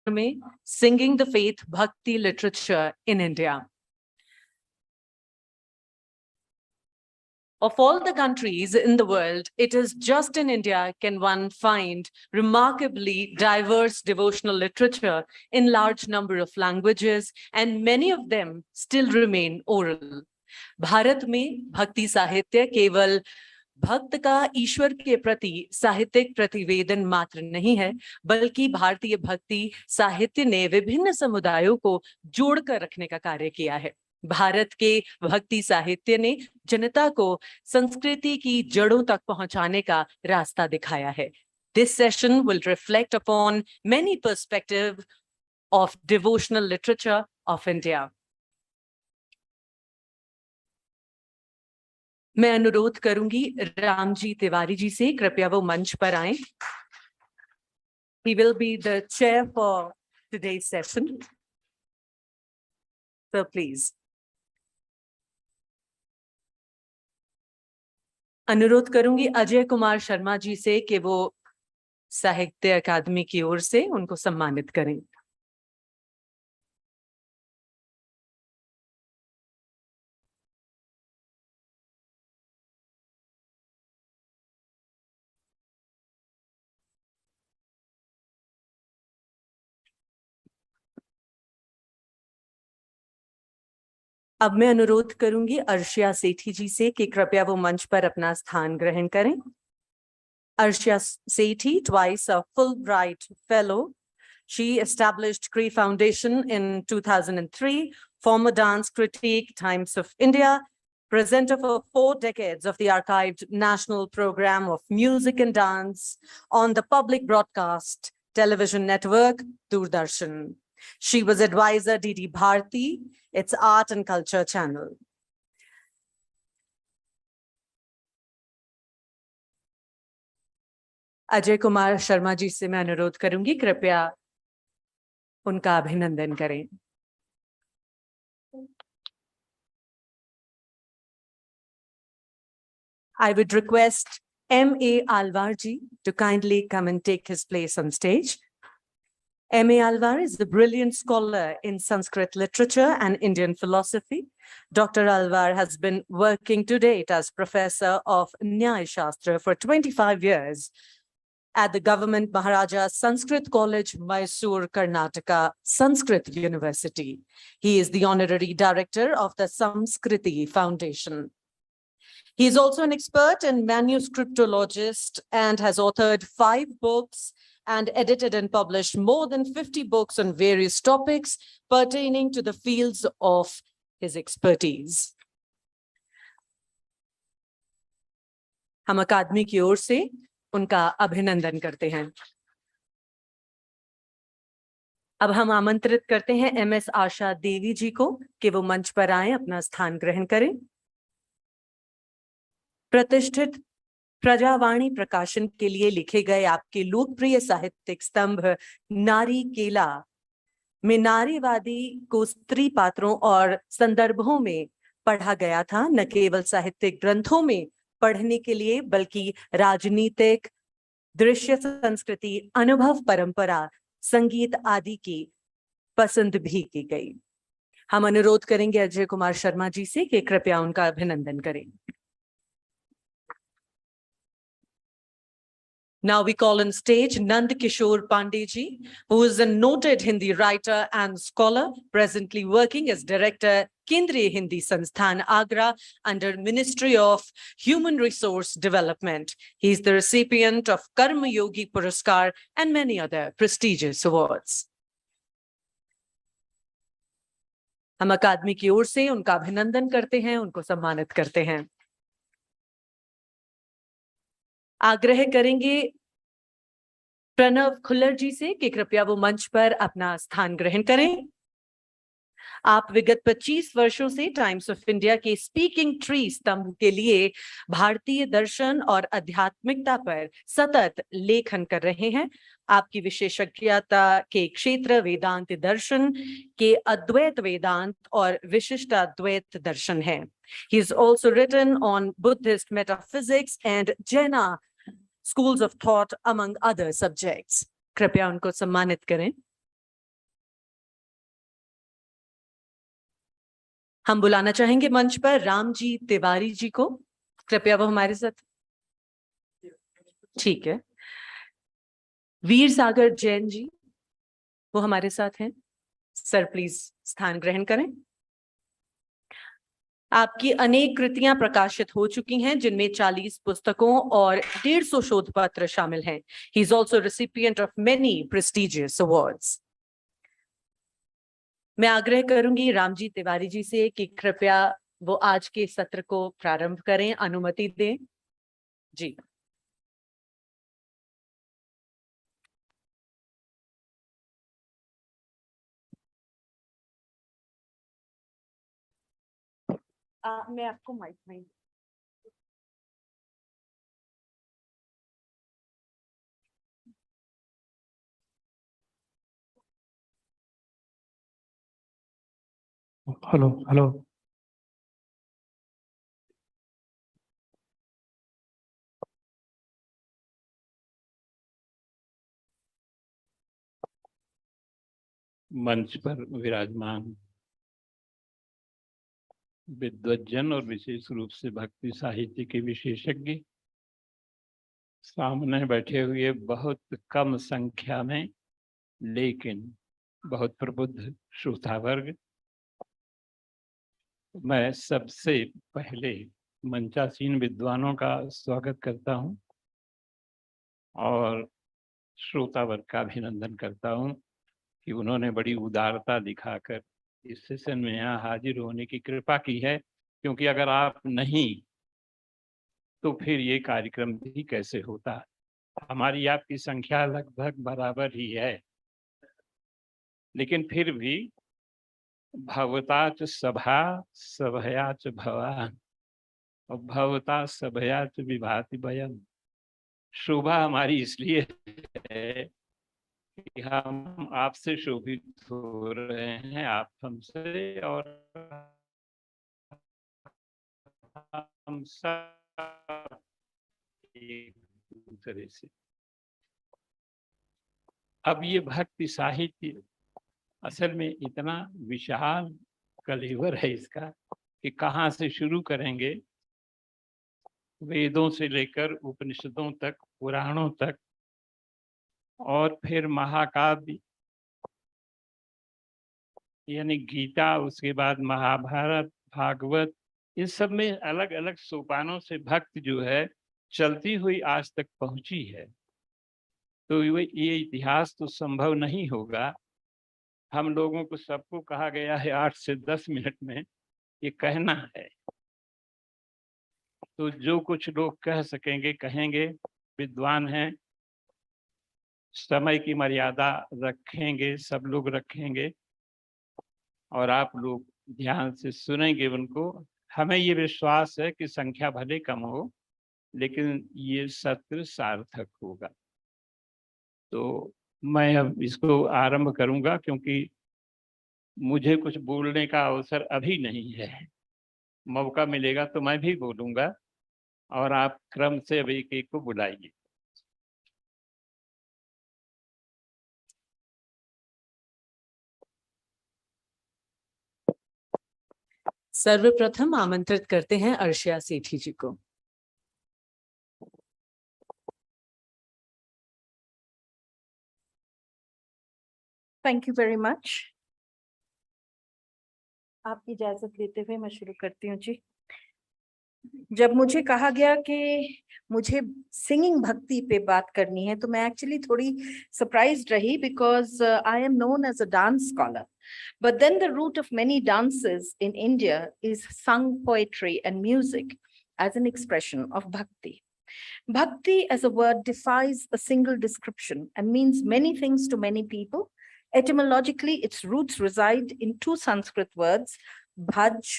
में Singing the Faith Bhakti Literature in India. Of all the countries in the world, it is just in India can one find remarkably diverse devotional literature in large number of languages, and many of them still remain oral. Bharat में भक्ति साहित्य केवल भक्त का ईश्वर के प्रति साहित्यिक प्रतिवेदन मात्र नहीं है, बल्कि भारतीय भक्ति साहित्य ने विभिन्न समुदायों को जोड़कर रखने का कार्य किया है। भारत के भक्ति साहित्य ने जनता को संस्कृति की जड़ों तक पहुंचाने का रास्ता दिखाया है। This session will reflect upon many perspectives of devotional literature of India. मैं अनुरोध करूंगी रामजी तिवारी जी से, कृपया वो मंच पर आएं। He will be the chair for today's session. So please. अनुरोध करूंगी अजय कुमार शर्मा जी से कि वो साहित्य अकादमी की ओर से उनको सम्मानित करें। अब मैं अनुरोध करूंगी अर्शिया सेठी जी से कि कृपया वो मंच पर अपना स्थान ग्रहण करें। Arshia Sethi, twice a Fulbright Fellow. She established Cree Foundation in 2003, former dance critique, Times of India, presenter for 4 decades of the archived national program of music and dance on the public broadcast television network, Doordarshan. She was advisor DD Bharti, its art and culture channel. Ajay Kumar Sharma ji से मैं अनुरोध करूंगी, कृपया उनका अभिनंदन करें। I would request M.A. Alvar ji to kindly come and take his place on stage. M.A. Alvar is a brilliant scholar in Sanskrit literature and Indian philosophy. Dr. Alvar has been working to date as professor of Nyaya Shastra for 25 years at the Government Maharaja Sanskrit College, Mysore, Karnataka, Sanskrit University. He is the honorary director of the Samskriti Foundation. He is also an expert and manuscriptologist and has authored 5 books and edited and published more than 50 books on various topics pertaining to the fields of his expertise. हम अकादमी की ओर से उनका अभिनंदन करते हैं। अब हम आमंत्रित करते हैं MS आशा देवी जी को कि वो मंच पर आएं, अपना स्थान ग्रहण करें। प्रतिष्ठित प्रजावाणी प्रकाशन के लिए लिखे गए आपके लोकप्रिय साहित्यिक स्तंभ नारी केला में नारीवादी को स्त्री पात्रों और संदर्भों में पढ़ा गया था, न केवल साहित्यिक ग्रंथों में पढ़ने के लिए बल्कि राजनीतिक, दृश्य संस्कृति, अनुभव परंपरा, संगीत आदि की पसंद भी की गई। हम अनुरोध करेंगे अजय कुमार शर्मा जी से कि कृपया उनका अभिनंदन करें। Now we call on stage Nand Kishore Pandey ji, who is a noted Hindi writer and scholar, presently working as director Kendriya Hindi Sansthan Agra under Ministry of Human Resource Development. He is the recipient of Karma Yogi Puraskar and many other prestigious awards. हम अकादमी की ओर से उनका अभिनंदन करते हैं, उनको सम्मानित करते हैं। आग्रह करेंगे प्रणव खुल्लर जी से कि कृपया वो मंच पर अपना स्थान ग्रहण करें। आप विगत 25 वर्षों से टाइम्स ऑफ इंडिया के स्पीकिंग ट्री स्तंभ के लिए भारतीय दर्शन और आध्यात्मिकता पर सतत लेखन कर रहे हैं। आपकी विशेषज्ञता के क्षेत्र वेदांत दर्शन के अद्वैत वेदांत और विशिष्टाद्वैत दर्शन है। He has also written on Buddhist metaphysics and Jaina schools of thought among other subjects. कृपया उनको सम्मानित करें। हम बुलाना चाहेंगे मंच पर रामजी तिवारी जी को। कृपया वो हमारे साथ। ठीक है। वीर सागर जैन जी, वो हमारे साथ हैं। सर प्लीज स्थान ग्रहण करें। आपकी अनेक कृतियां प्रकाशित हो चुकी हैं, जिनमें 40 पुस्तकों और 150 शोध पत्र शामिल हैं। He is also recipient of many prestigious awards. मैं आग्रह करूंगी रामजी तिवारी जी से कि कृपया वो आज के सत्र को प्रारंभ करें, अनुमति दें। जी। मैं आपको माइक में। Hello hello. मंच पर विराजमान विद्वज्जन और विशेष रूप से भक्ति साहित्य के विशेषज्ञ, सामने बैठे हुए बहुत कम संख्या में लेकिन बहुत प्रबुद्ध श्रोता वर्ग, मैं सबसे पहले मंचासीन विद्वानों का स्वागत करता हूं और श्रोता वर्ग का अभिनंदन करता हूं कि उन्होंने बड़ी उदारता दिखाकर इस सेशन में यहाँ हाजिर होने की कृपा की है, क्योंकि अगर आप नहीं तो फिर ये कार्यक्रम भी कैसे होता। हमारी आपकी संख्या लगभग बराबर ही है, लेकिन फिर भी भवताच सभा सभयाच भवान और भवता सभयाच विभाति वयम। शोभा हमारी इसलिए है कि हम आपसे शोभित हो रहे हैं, आप हमसे, और हम सब एक दूसरे से। अब ये भक्ति साहित्य असल में इतना विशाल कलेवर है इसका कि कहाँ से शुरू करेंगे। वेदों से लेकर उपनिषदों तक, पुराणों तक, और फिर महाकाव्य यानी गीता, उसके बाद महाभारत, भागवत, इन सब में अलग अलग सोपानों से भक्ति जो है चलती हुई आज तक पहुंची है। तो ये इतिहास तो संभव नहीं होगा। हम लोगों को सबको कहा गया है 8 से 10 मिनट में ये कहना है, तो जो कुछ लोग कह सकेंगे कहेंगे। विद्वान हैं, समय की मर्यादा रखेंगे, सब लोग रखेंगे और आप लोग ध्यान से सुनेंगे उनको। हमें ये विश्वास है कि संख्या भले कम हो लेकिन ये सत्र सार्थक होगा। तो मैं अब इसको आरंभ करूंगा, क्योंकि मुझे कुछ बोलने का अवसर अभी नहीं है। मौका मिलेगा तो मैं भी बोलूंगा और आप क्रम से अब एक एक को बुलाइए। सर्वप्रथम आमंत्रित करते हैं अर्शिया सेठी जी को। Thank you very much. आपकी इजाजत लेते हुए मैं शुरू करती हूँ जी। जब मुझे कहा गया कि मुझे सिंगिंग भक्ति पे बात करनी है तो मैं एक्चुअली थोड़ी सरप्राइज्ड रही, because I am known as a dance scholar, but then the root of many dances in India is sung poetry and music as an expression of bhakti. Bhakti as a word defies a single description and means many things to many people. Etymologically, its roots reside in two Sanskrit words, bhaj,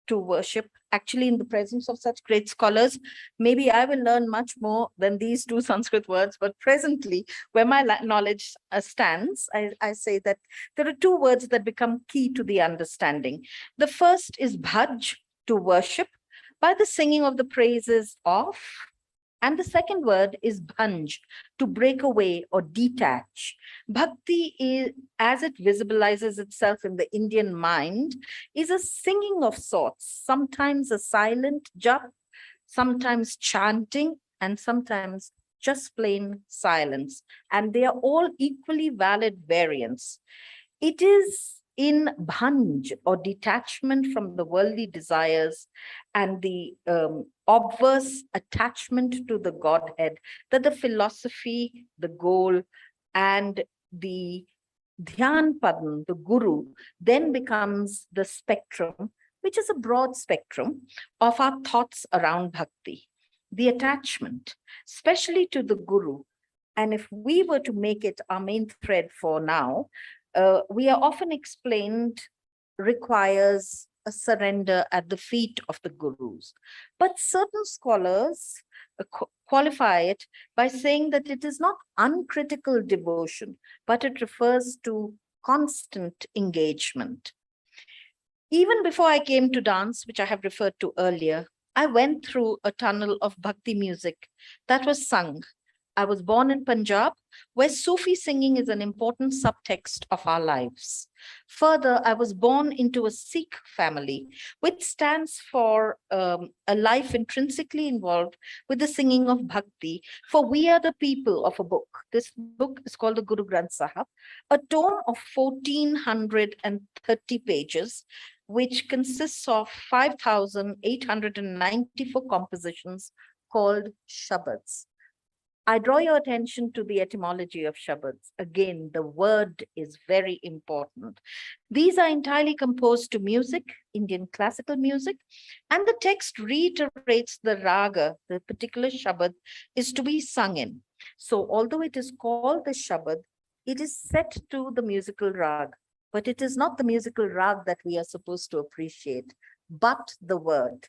to worship. Actually, in the presence of such great scholars, maybe I will learn much more than these two Sanskrit words. But presently, where my knowledge stands, I say that there are two words that become key to the understanding. The first is bhaj, to worship, by the singing of the praises of And the second word is bhanj, to break away or detach. Bhakti is, as it visibilizes itself in the Indian mind, is a singing of sorts, sometimes a silent jap, sometimes chanting, and sometimes just plain silence. And they are all equally valid variants. It is in bhanj, or detachment from the worldly desires and the obverse attachment to the Godhead, that the philosophy, the goal, and the dhyan padam, the guru, then becomes the spectrum, which is a broad spectrum of our thoughts around bhakti. The attachment, especially to the guru. And if we were to make it our main thread for now, we are often explained requires a surrender at the feet of the gurus. But certain scholars qualify it by saying that it is not uncritical devotion, but it refers to constant engagement. Even before I came to dance, which I have referred to earlier, I went through a tunnel of bhakti music that was sung. I was born in Punjab, where Sufi singing is an important subtext of our lives. Further, I was born into a Sikh family, which stands for a life intrinsically involved with the singing of bhakti, for we are the people of a book. This book is called the Guru Granth Sahib, a tome of 1430 pages, which consists of 5,894 compositions called Shabads. I draw your attention to the etymology of Shabads. Again, the word is very important. These are entirely composed to music, Indian classical music, and the text reiterates the raga, the particular Shabad is to be sung in. So although it is called the Shabad, it is set to the musical rag, but it is not the musical rag that we are supposed to appreciate, but the word.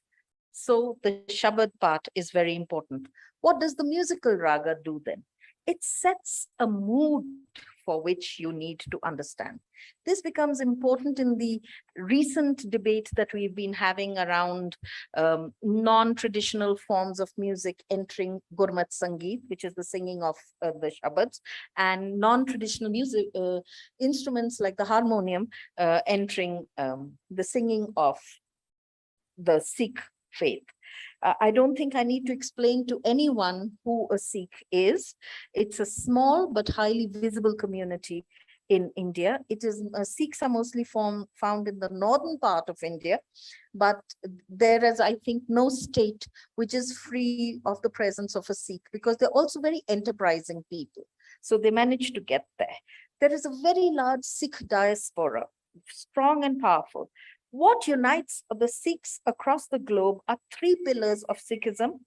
So the Shabad part is very important. What does the musical raga do then? It sets a mood for which you need to understand. This becomes important in the recent debate that we've been having around non-traditional forms of music entering Gurmat Sangeet, which is the singing of the Shabads, and non-traditional music instruments like the harmonium entering the singing of the Sikh faith. I don't think I need to explain to anyone who a Sikh is. It's a small but highly visible community in India. It is Sikhs are mostly found in the northern part of India, but there is, I think, no state which is free of the presence of a Sikh, because they're also very enterprising people. So they manage to get there. There is a very large Sikh diaspora, strong and powerful. What unites the Sikhs across the globe are three pillars of Sikhism: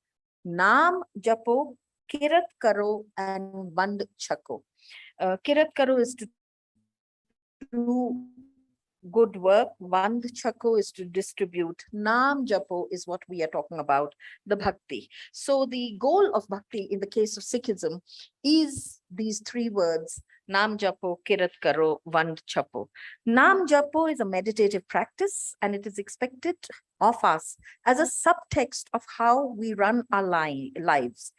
Naam, Japo, Kirat Karo, and Vand Chako. Kirat Karo is to do good work. Vand Chako is to distribute. Naam Japo is what we are talking about, the Bhakti. So the goal of Bhakti in the case of Sikhism is these three words: Naam Japo, Kirat Karo, Vand Chapo. Naam Japo is a meditative practice, and it is expected of us as a subtext of how we run our lives.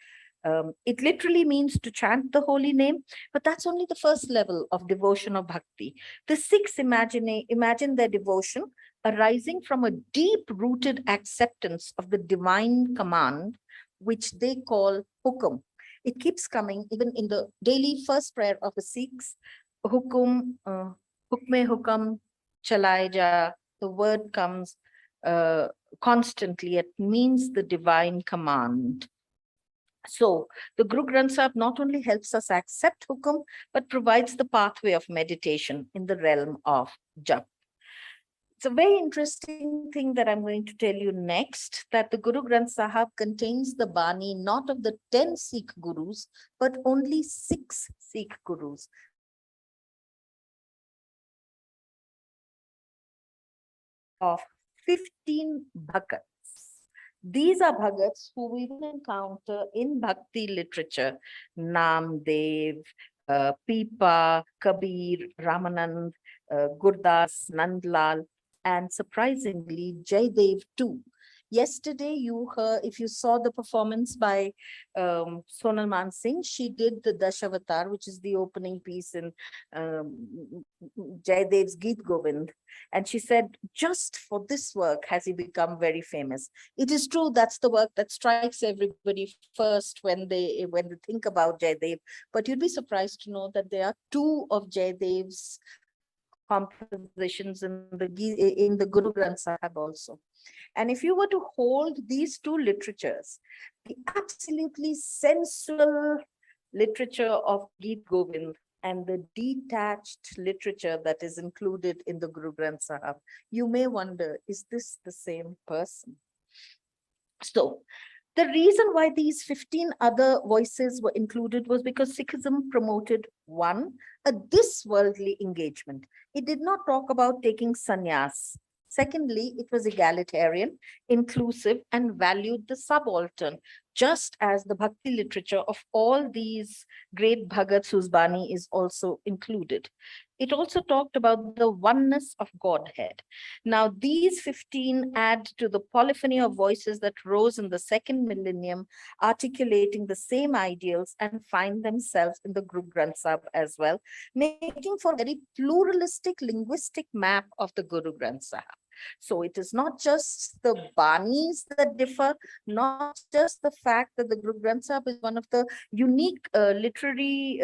It literally means to chant the holy name, but that's only the first level of devotion of bhakti. The Sikhs imagine their devotion arising from a deep-rooted acceptance of the divine command, which they call hukum. It keeps coming even in the daily first prayer of the Sikhs: hukum, hukme hukam chalai ja. The word comes constantly. It means the divine command. So the Guru Granth Sahib not only helps us accept hukum, but provides the pathway of meditation in the realm of jap. It's a very interesting thing that I'm going to tell you next, that the Guru Granth Sahib contains the Bani not of the 10 Sikh Gurus, but only 6 Sikh Gurus. Of 15 Bhagats. These are Bhagats who we will encounter in Bhakti literature: Namdev, Pipa, Kabir, Ramanand, Gurdas, Nandlal, and surprisingly, Jaidev too. Yesterday, if you saw the performance by Sonal Mansingh, she did the Dashavatar, which is the opening piece in Jaydev's Geet Govind. And she said, just for this work has he become very famous. It is true, that's the work that strikes everybody first when they think about Jaydev. But you'd be surprised to know that there are two of Jaydev's compositions in the Guru Granth Sahib also. And if you were to hold these two literatures, the absolutely sensual literature of Geet Govind and the detached literature that is included in the Guru Granth Sahib, you may wonder, is this the same person? So, the reason why these 15 other voices were included was because Sikhism promoted, one, a this-worldly engagement. It did not talk about taking sannyas. Secondly, it was egalitarian, inclusive, and valued the subaltern, just as the Bhakti literature of all these great Bhagats whose Bani is also included. It also talked about the oneness of Godhead. Now, these 15 add to the polyphony of voices that rose in the second millennium, articulating the same ideals and find themselves in the Guru Granth Sahib as well, making for a very pluralistic linguistic map of the Guru Granth Sahib. So it is not just the Banis that differ, not just the fact that the Guru Granth Sahib is one of the unique literary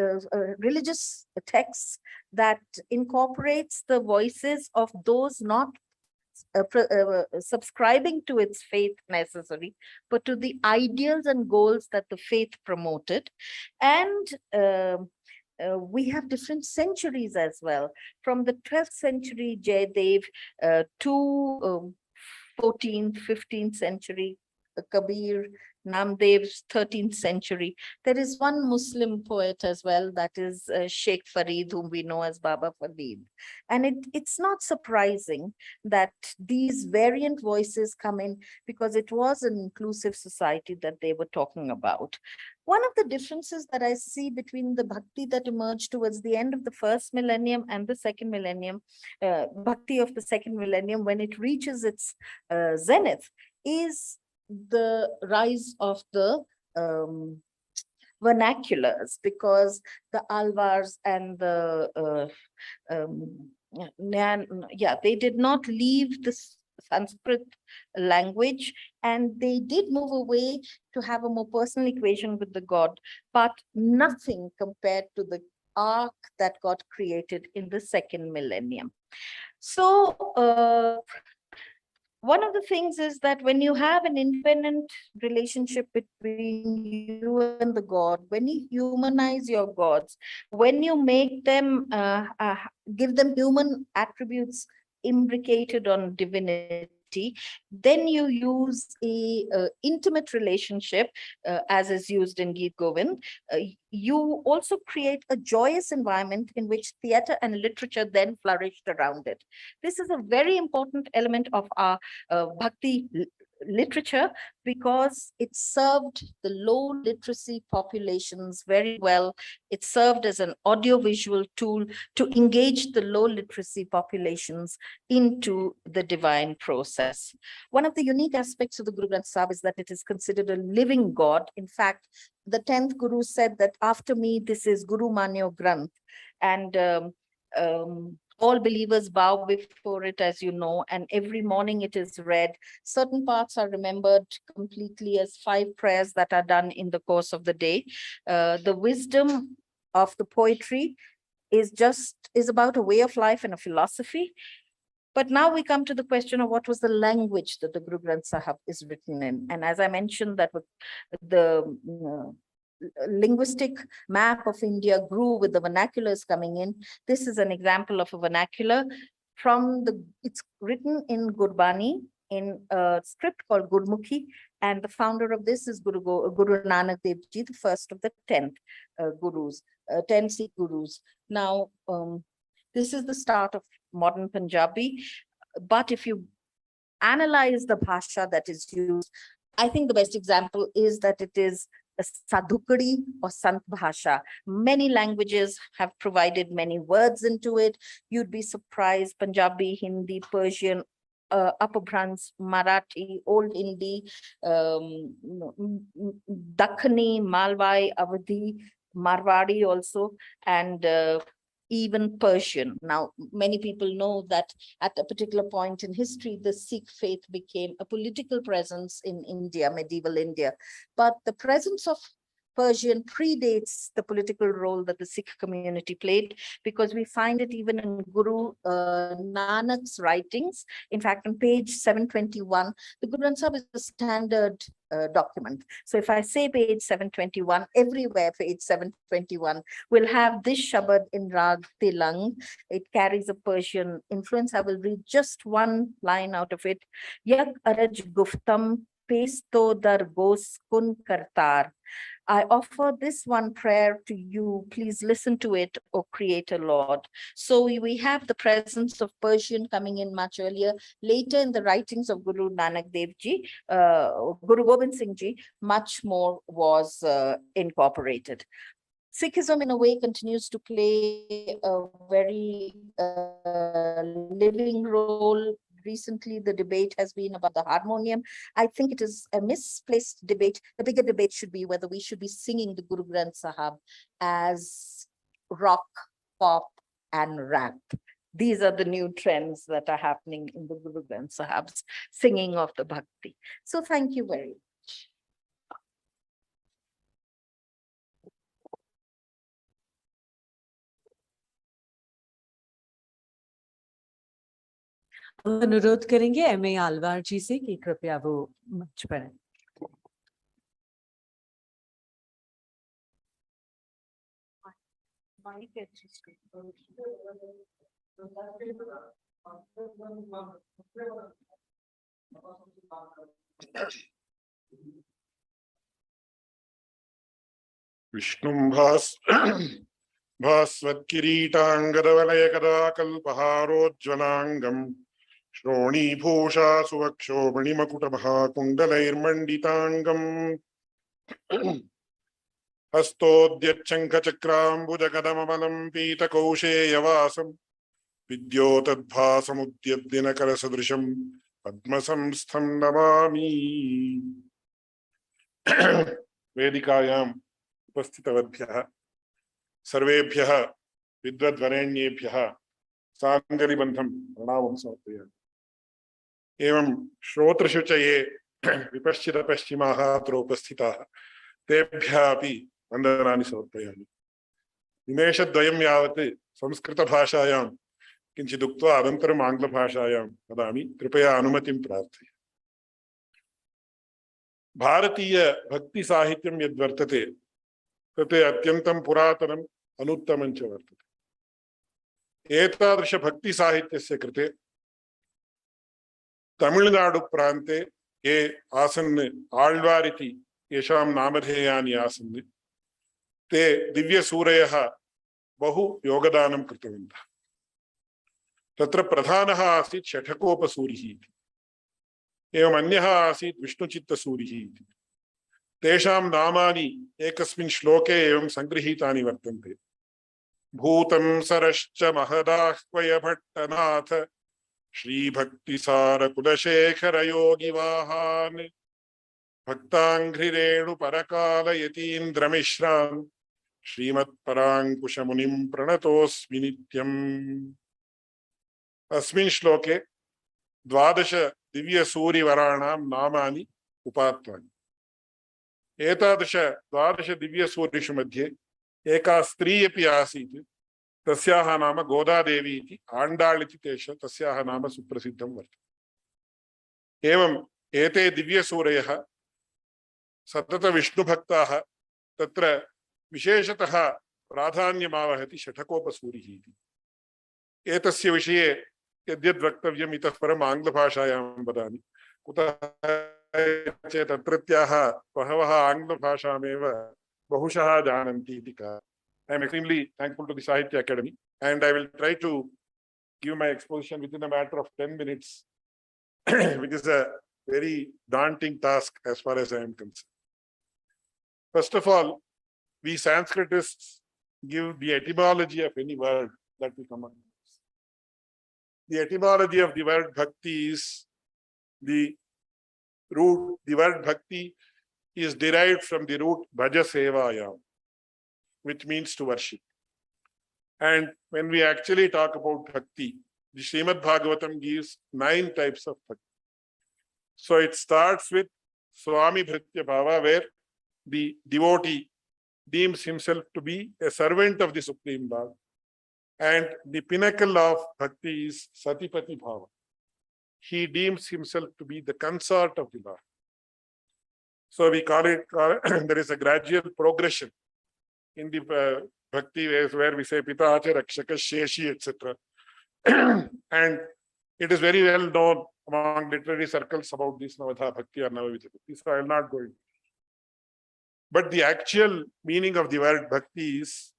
religious texts that incorporates the voices of those not subscribing to its faith necessarily, but to the ideals and goals that the faith promoted. And we have different centuries as well. From the 12th century Jayadev to 14th, 15th century Kabir, Namdev's 13th century. There is one Muslim poet as well, that is Sheikh Farid, whom we know as Baba Farid. And it's not surprising that these variant voices come in, because it was an inclusive society that they were talking about. One of the differences that I see between the Bhakti that emerged towards the end of the first millennium and the second millennium, Bhakti of the second millennium, when it reaches its zenith, is the rise of the vernaculars, because the Alvars and the they did not leave the Sanskrit language, and they did move away to have a more personal equation with the God, but nothing compared to the arc that got created in the second millennium. So one of the things is that when you have an independent relationship between you and the God, when you humanize your gods, when you make them, give them human attributes imbricated on divinity, then you use a intimate relationship, as is used in Geet Govind. You also create a joyous environment in which theater and literature then flourished around it. This is a very important element of our Bhakti literature, because it served the low literacy populations very well. It served as an audiovisual tool to engage the low literacy populations into the divine process. One of the unique aspects of the Guru Granth Sahib is that it is considered a living God. In fact, the 10th Guru said that after me, this is Guru Manyo Granth. And all believers bow before it, as you know, and every morning it is read. Certain parts are remembered completely as 5 prayers that are done in the course of the day. The wisdom of the poetry is about a way of life and a philosophy. But now we come to the question of what was the language that the Guru Granth Sahib is written in. And as I mentioned, that the linguistic map of India grew with the vernaculars coming in. This is an example of a vernacular it's written in Gurbani in a script called Gurmukhi, and the founder of this is Guru Nanak Dev Ji, the first of the 10 Sikh gurus. Now, this is the start of modern Punjabi, but if you analyze the bhasha that is used, I think the best example is that it is a Sadhukadi or Sant Bhasha. Many languages have provided many words into it. You'd be surprised, Punjabi, Hindi, Persian, Upper Marathi, Old Hindi, Dakhini, Malwai, Awadhi, Marwadi also, and even Persian. Now, many people know that at a particular point in history, the Sikh faith became a political presence in India, medieval India. But the presence of Persian predates the political role that the Sikh community played, because we find it even in Guru Nanak's writings. In fact, on page 721, the Guru Granth Sahib is a standard document. So if I say page 721, everywhere page 721 will have this Shabad in Rag Tilang. It carries a Persian influence. I will read just one line out of it. Yak araj guftam pesto dar gos kun kartar. I offer this one prayer to you. Please listen to it, O Creator Lord. So we have the presence of Persian coming in much earlier. Later in the writings of Guru Nanak Dev Ji, Guru Gobind Singh Ji, much more was incorporated. Sikhism in a way continues to play a very living role. Recently, the debate has been about the harmonium. I think it is a misplaced debate. The bigger debate should be whether we should be singing the Guru Granth Sahib as rock, pop, and rap. These are the new trends that are happening in the Guru Granth Sahib's singing of the Bhakti. So thank you very much. अनुरोध करेंगे M.A. Alvar जी से कि कृपया वो मंच पर आएं। विष्णुं भास्वत्किरीटाङ्गदवलयकदाकल्पहारोज्ज्वलाङ्गम् श्रोणीभूषा सुवक्षो मणिमकुटमहाकुण्डलैर्मण्डिताङ्गम् हस्तोद्यच्छङ्खचक्राम्बुजगदमबलं पीतकौशेयवासम् विद्योतद्भासमुद्यद्दिनकरसदृशं पद्मसंस्थं नमामि। वेदिकायाम् उपस्थितवद्भ्यः सर्वेभ्यः विद्वद्वरेण्येभ्यः साङ्गरिबन्धं प्रणामं समर्पयामि। एवं श्रोतृषु च ये विपश्चितपश्चिमाः अत्र उपस्थिताः तेभ्यः अपि वन्दनानि समर्पयामि। निमेषद्वयं यावत् संस्कृतभाषायां किञ्चित् उक्त्वा अनन्तरम् आङ्ग्लभाषायां वदामि, कृपया अनुमतिं प्रार्थये। भारतीय भक्ति साहित्यं यद्वर्तते तत् अत्यन्तं पुरातनम् अनुत्तमं च वर्तते। एतादृश भक्ति साहित्यस्य कृते तमिळुनाडु प्रान्ते ये आसन् आळ्वार् इति येषां नामधेयानि आसन् ते दिव्यसूरयः बहु योगदानं कृतवन्तः। तत्र प्रधानः आसीत् षठकोपसूरिः इति, एवम् अन्यः आसीत् विष्णुचित्तसूरिः इति। तेषां नामानि एकस्मिन् श्लोके एवं सङ्गृहीतानि वर्तन्ते। भूतं सरश्च महदाह्वयभट्टनाथ श्रीभक्तिसारकुलशेखरयोगिवाहान् भक्ताङ्घ्रिरेणुपरकालयतीन्द्रमिश्रान् श्रीमत्पराङ्कुशमुनिं प्रणतोऽस्मि नित्यम्। अस्मिन् श्लोके 12 दिव्यसूरिवराणां नामानि उपात्तानि। एतादृश 12 दिव्यसूरिषु मध्ये एका स्त्री अपि आसीत्, तस्याः नाम गोदादेवी इति, आण्डाळ् इति तस्याः नाम सुप्रसिद्धं वर्तते। एवम् एते दिव्यसूरयः सततविष्णुभक्ताः। तत्र विशेषतः प्राधान्यमावहति षठकोपसूरिः इति। एतस्य विषये यद्यद् वक्तव्यम् इतः परम् आङ्ग्लभाषायां वदामि। कुतः चेत् अत्रत्याः बहवः आङ्ग्लभाषामेव बहुशः जानन्ति इति कारणात्। I am extremely thankful to the Sahitya Academy, and I will try to give my exposition within a matter of 10 minutes, which is a very daunting task as far as I am concerned. First of all, we Sanskritists, give the etymology of any word that we come across. The etymology of the word bhakti is the word bhakti is derived from the root bhaja sevayam, which means to worship. And when we actually talk about bhakti, the Srimad Bhagavatam gives 9 types of bhakti. So it starts with Swami Bhritya Bhava, where the devotee deems himself to be a servant of the Supreme Lord. And the pinnacle of bhakti is Satipati Bhava. He deems himself to be the consort of the Lord. So we call it, there is a gradual progression in the bhakti ways where we say Pita Acha Rakshaka Sheshi, etc. And it is very well known among literary circles about this Navadha Bhakti or Navavidha Bhakti, so I will not go into it. But the actual meaning of the word bhakti is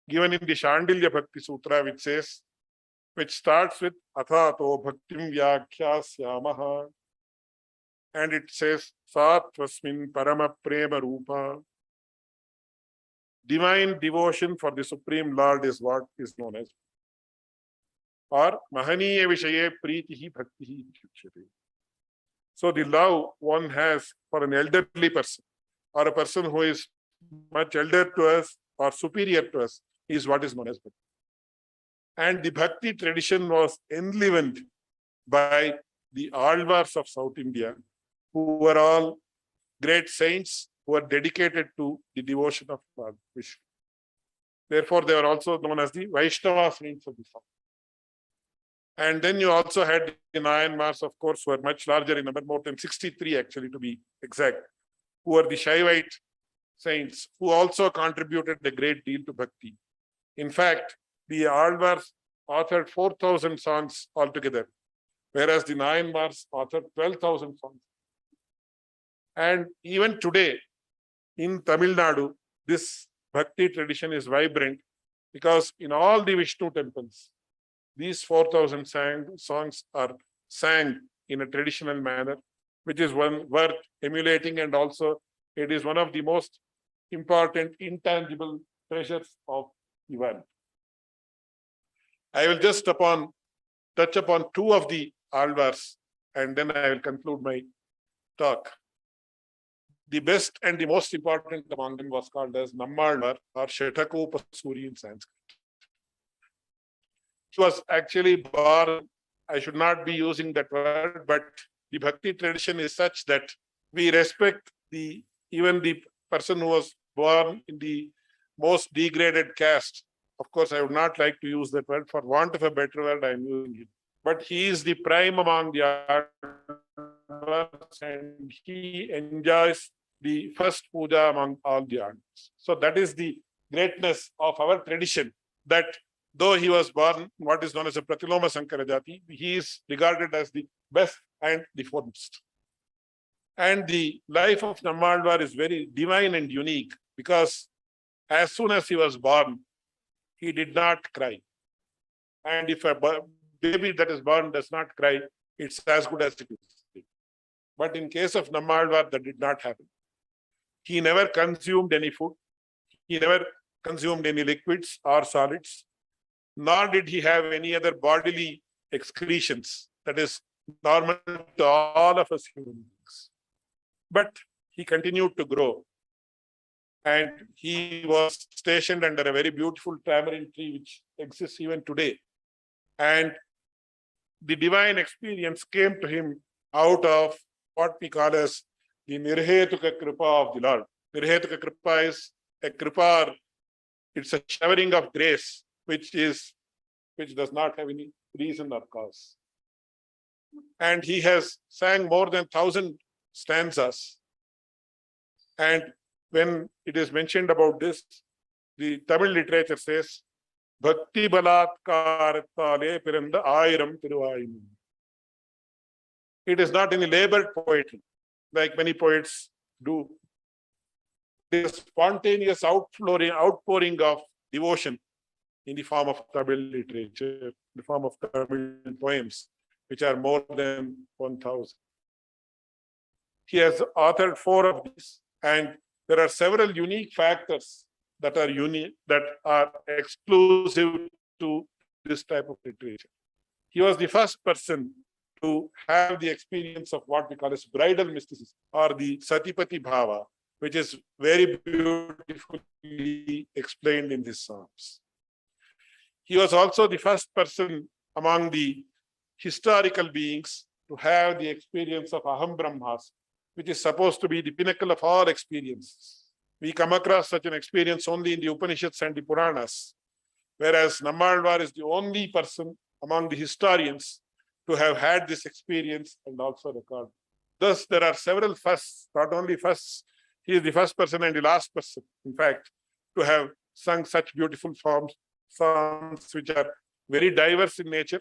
given in the Shandilya Bhakti Sutra, which starts with Athato Bhaktim Vyakhyāsyāmaha, and it says Satvasmin Parama Prema Rupa. Divine devotion for the Supreme Lord is what is known as, or Mahaniya Vishaye Pritihi Bhaktihi Uchyate. So the love one has for an elderly person or a person who is much elder to us or superior to us is what is known as bhakti. And the bhakti tradition was enlivened by the Alvars of South India, who were all great saints who were dedicated to the devotion of Lord Vishnu. Therefore, they were also known as the Vaishnava saints of the South. And then you also had the Nayanmars, of course, who were much larger in number, more than 63 actually to be exact, who were the Shaivite saints, who also contributed a great deal to bhakti. In fact, the Alvars authored 4,000 songs altogether, whereas the Nayanmars authored 12,000 songs. And even today, in Tamil Nadu, this bhakti tradition is vibrant because in all the Vishnu temples, these 4,000 songs are sang in a traditional manner, which is one worth emulating, and also it is one of the most important intangible treasures of the world. I will just touch upon 2 of the Alvars, and then I will conclude my talk. The best and the most important among them was called as Nammalvar or Shatakopasuri in Sanskrit. He was actually born, I should not be using that word, but the bhakti tradition is such that we respect even the person who was born in the most degraded caste. Of course, I would not like to use that word. For want of a better word, I am using it. But he is the prime among the arts, and he enjoys the first puja among all the arts. So that is the greatness of our tradition, that though he was born what is known as a Pratiloma Sankara Jati, he is regarded as the best and the foremost. And the life of Nammalvar is very divine and unique, because as soon as he was born, he did not cry. And if a baby that is born does not cry, it's as good as it is. But in case of Nammalvar, that did not happen. He never consumed any food. He never consumed any liquids or solids, nor did he have any other bodily excretions that is normal to all of us human beings. But he continued to grow, and he was stationed under a very beautiful tamarind tree which exists even today. And the divine experience came to him out of what we call as the Nirhetuka Kripa of the Lord. Nirhetuka Kripa is a Kripa, it's a showering of grace, which does not have any reason or cause. And he has sang more than 1,000 stanzas. And when it is mentioned about this, the Tamil literature says, Bhakti Balatkaratale Piranda Ayiram Tiruvayinum. It is not any labored poetry, like many poets do. It is spontaneous outpouring of devotion in the form of Tamil literature, in the form of Tamil poems, which are more than 1,000. He has authored 4 of these, and there are several unique factors that are exclusive to this type of literature. He was the first person to have the experience of what we call as bridal mysticism or the Satipati Bhava, which is very beautifully explained in these Psalms. He was also the first person among the historical beings to have the experience of Aham Brahmas, which is supposed to be the pinnacle of all experiences. We come across such an experience only in the Upanishads and the Puranas, whereas Nammalvar is the only person among the historians to have had this experience and also record. Thus, there are several firsts, not only firsts, he is the first person and the last person, in fact, to have sung such beautiful songs which are very diverse in nature,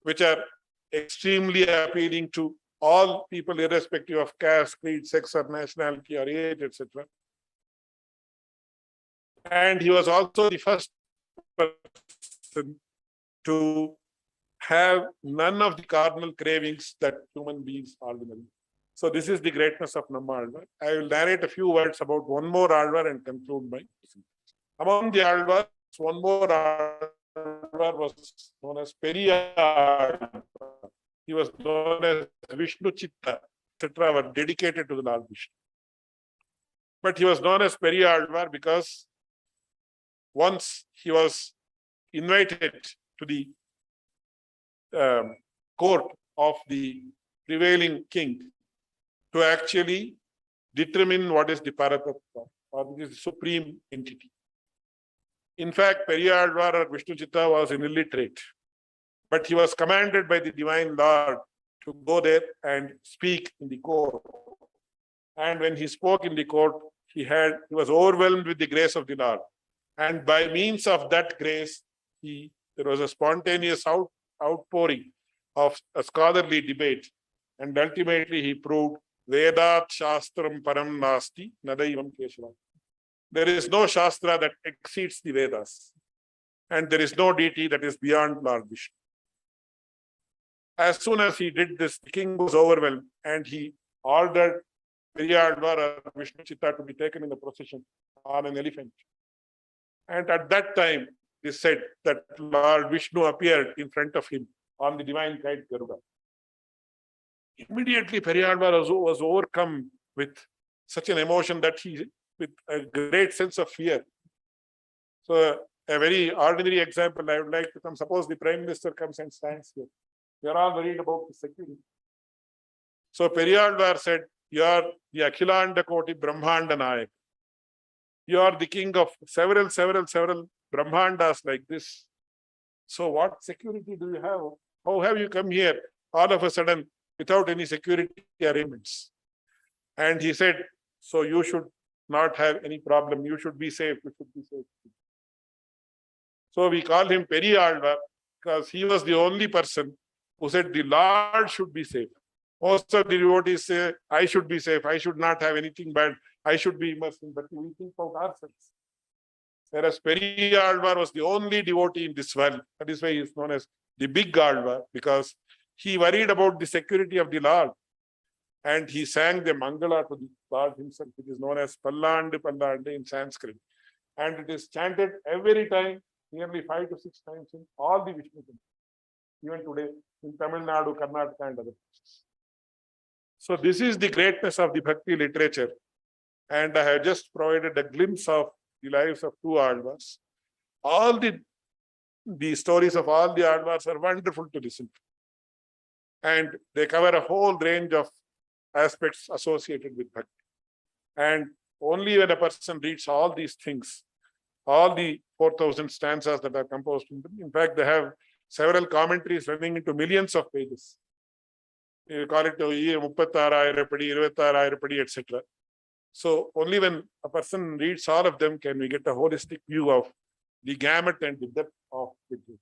which are extremely appealing to all people, irrespective of caste, creed, sex, or nationality, or age, etc. And he was also the first person to have none of the cardinal cravings that human beings ordinarily. So this is the greatness of Nammalvar. I will narrate a few words about one more Alvar and conclude my presentation. Among the Alvars, one more Alvar was known as Periyar. He was known as Vishnu Chitta, etc. were dedicated to the Lord Vishnu. But he was known as Periyar because once he was invited to the court of the prevailing king to actually determine what is the Paratattva or the supreme entity. In fact, Periyar or Vishnu Chitta was an illiterate, but he was commanded by the divine Lord to go there and speak in the court. And when he spoke in the court, he was overwhelmed with the grace of the Lord. And by means of that grace, there was a spontaneous outpouring of a scholarly debate. And ultimately he proved Vedat Shastram Param Nasti Nadaivam Keshava. There is no Shastra that exceeds the Vedas. And there is no deity that is beyond Lord Vishnu. As soon as he did this, the king was overwhelmed and he ordered Periyar or Vishnu Chitta to be taken in the procession on an elephant. And at that time, they said that Lord Vishnu appeared in front of him on the divine kite Garuda. Immediately, Periyar was overcome with such an emotion that with a great sense of fear. So, a very ordinary example I would like to come. Suppose the Prime Minister comes and stands here. We are all worried about the security. So, Periyar said, "You are the Akhilanda Koti Brahmanda Nayak. You are the king of several Brahmandas like this. So what security do you have? How have you come here all of a sudden without any security arrangements?" And he said, "So you should not have any problem. You should be safe. You should be safe." So we call him Periyar because he was the only person who said the Lord should be safe. Most of the devotees say, "I should be safe. I should not have anything bad. I should be immersed in," but we think about ourselves. Whereas Periyar was the only devotee in this world. That is why he is known as the big Alvar, because he worried about the security of the Lord. And he sang the Mangala to the Lord himself, which is known as Pallande Pallande in Sanskrit. And it is chanted every time, nearly 5 to 6 times in all the Vishnu temples, even today in Tamil Nadu, Karnataka, and other places. So this is the greatness of the Bhakti literature. And I have just provided a glimpse of the lives of 2 Alvars. All the stories of all the Alvars are wonderful to listen to. And they cover a whole range of aspects associated with Bhakti. And only when a person reads all these things, all the 4,000 stanzas that are composed, in fact, they have several commentaries running into millions of pages. You call it 36,000 padi, etc. So only when a person reads all of them can we get a holistic view of the gamut and the depth of literature.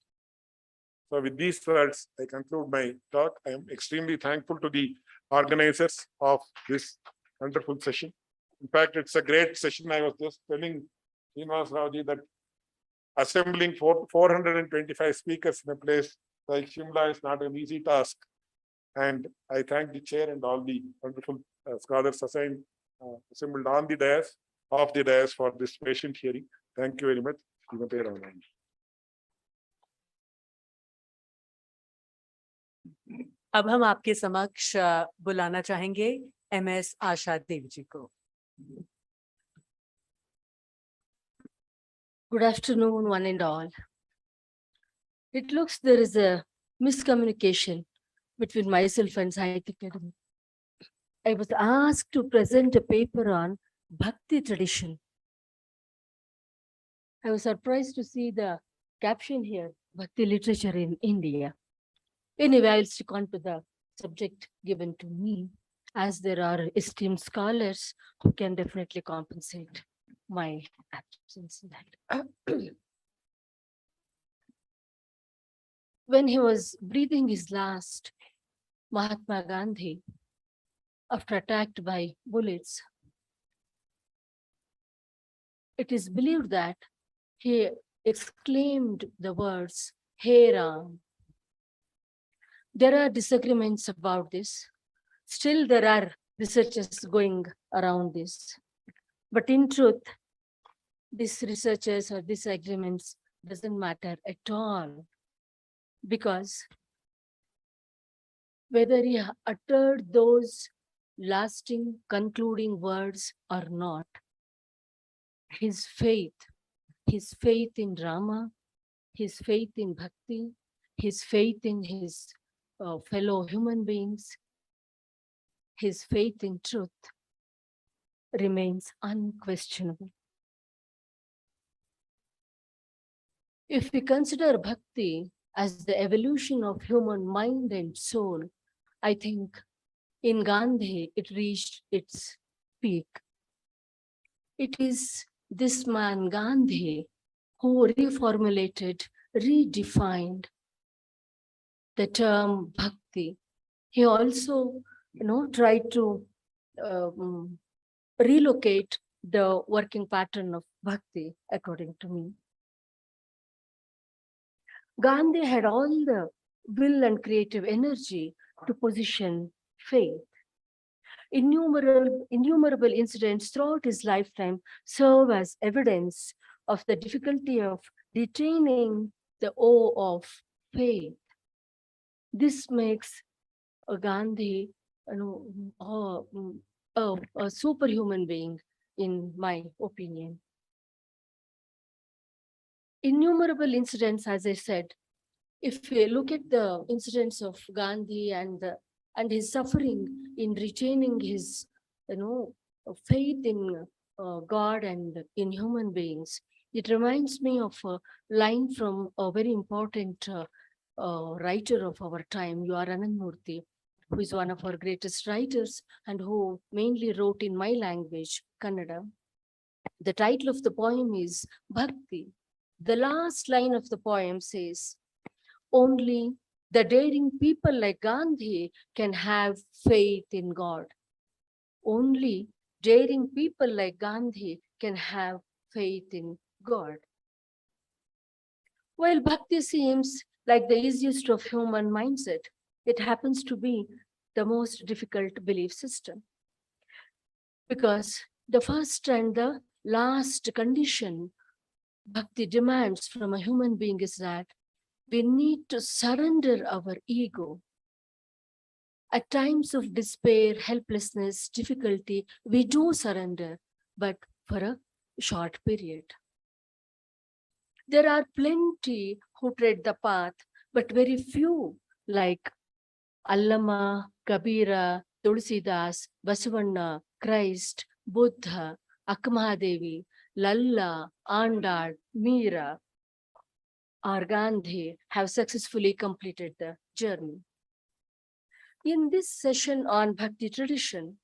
So with these words, I conclude my talk. I am extremely thankful to the organizers of this wonderful session. In fact, it's a great session. I was just telling Srinivas Raoji that assembling 425 speakers in a place like Shimla is not an easy task. And I thank the chair and all the wonderful scholars assigned assembled on the dais for this patient hearing. Thank you very much. अब हम आपके समक्ष बुलाना चाहेंगे MS आशा देव जी को। Good afternoon, one and all. It looks there is a miscommunication between myself and Sahitya Academy. I was asked to present a paper on Bhakti tradition. I was surprised to see the caption here, Bhakti literature in India. Anyway, I'll stick on to the subject given to me, as there are esteemed scholars who can definitely compensate my absence in that. When he was breathing his last, Mahatma Gandhi, after attacked by bullets, it is believed that he exclaimed the words, "Hey Ram." There are disagreements about this. Still, there are researches going around this. But in truth, these researches or disagreements doesn't matter at all, because whether he uttered those lasting concluding words or not, his faith in Rama, his faith in Bhakti, his faith in his fellow human beings, his faith in truth remains unquestionable. If we consider Bhakti as the evolution of human mind and soul, I think in Gandhi it reached its peak. It is this man Gandhi who reformulated, redefined the term Bhakti. He also, tried to relocate the working pattern of Bhakti, according to me. Gandhi had all the will and creative energy to position faith. Innumerable incidents throughout his lifetime serve as evidence of the difficulty of retaining the awe of faith. This makes Gandhi a superhuman being, in my opinion. Innumerable incidents, as I said, if we look at the incidents of Gandhi and his suffering in retaining his, faith in God and in human beings, it reminds me of a line from a very important writer of our time, U.R. Anandamurthy, who is one of our greatest writers and who mainly wrote in my language, Kannada. The title of the poem is Bhakti. The last line of the poem says, "Only the daring people like Gandhi can have faith in God." Only daring people like Gandhi can have faith in God. While Bhakti seems like the easiest of human mindset, it happens to be the most difficult belief system. Because the first and the last condition Bhakti demands from a human being is that we need to surrender our ego. At times of despair, helplessness, difficulty, we do surrender, but for a short period. There are plenty who tread the path, but very few, like Allama, Kabira, Tulsidas, Basavanna, Christ, Buddha, Akmadevi, Lalla, Andal, Meera, or Gandhi have successfully completed the journey. In this session on Bhakti tradition,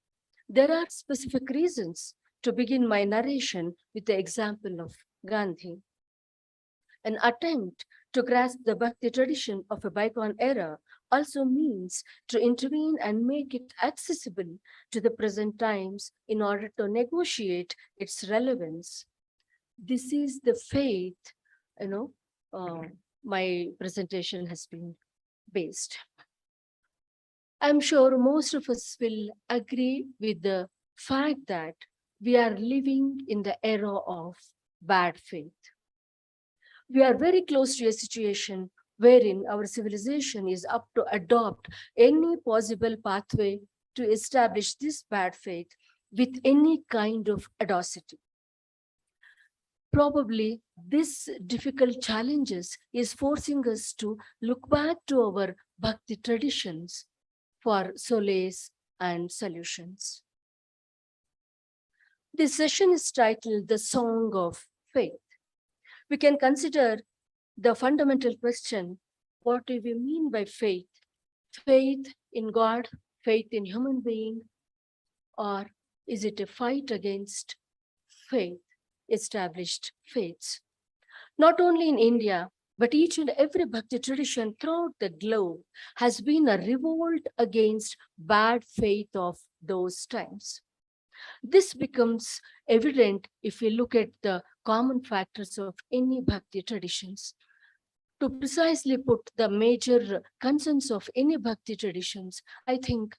there are specific reasons to begin my narration with the example of Gandhi. An attempt to grasp the Bhakti tradition of a bygone era also means to intervene and make it accessible to the present times in order to negotiate its relevance. This is the faith, my presentation has been based. I'm sure most of us will agree with the fact that we are living in the era of bad faith. We are very close to a situation wherein our civilization is up to adopt any possible pathway to establish this bad faith with any kind of audacity. Probably this difficult challenges is forcing us to look back to our Bhakti traditions for solace and solutions. This session is titled The Song of Faith. We can consider the fundamental question, what do we mean by faith? Faith in God, faith in human being, or is it a fight against faith, established faiths? Not only in India, but each and every Bhakti tradition throughout the globe has been a revolt against bad faith of those times. This becomes evident if we look at the common factors of any Bhakti traditions. To precisely put the major concerns of any Bhakti traditions, I think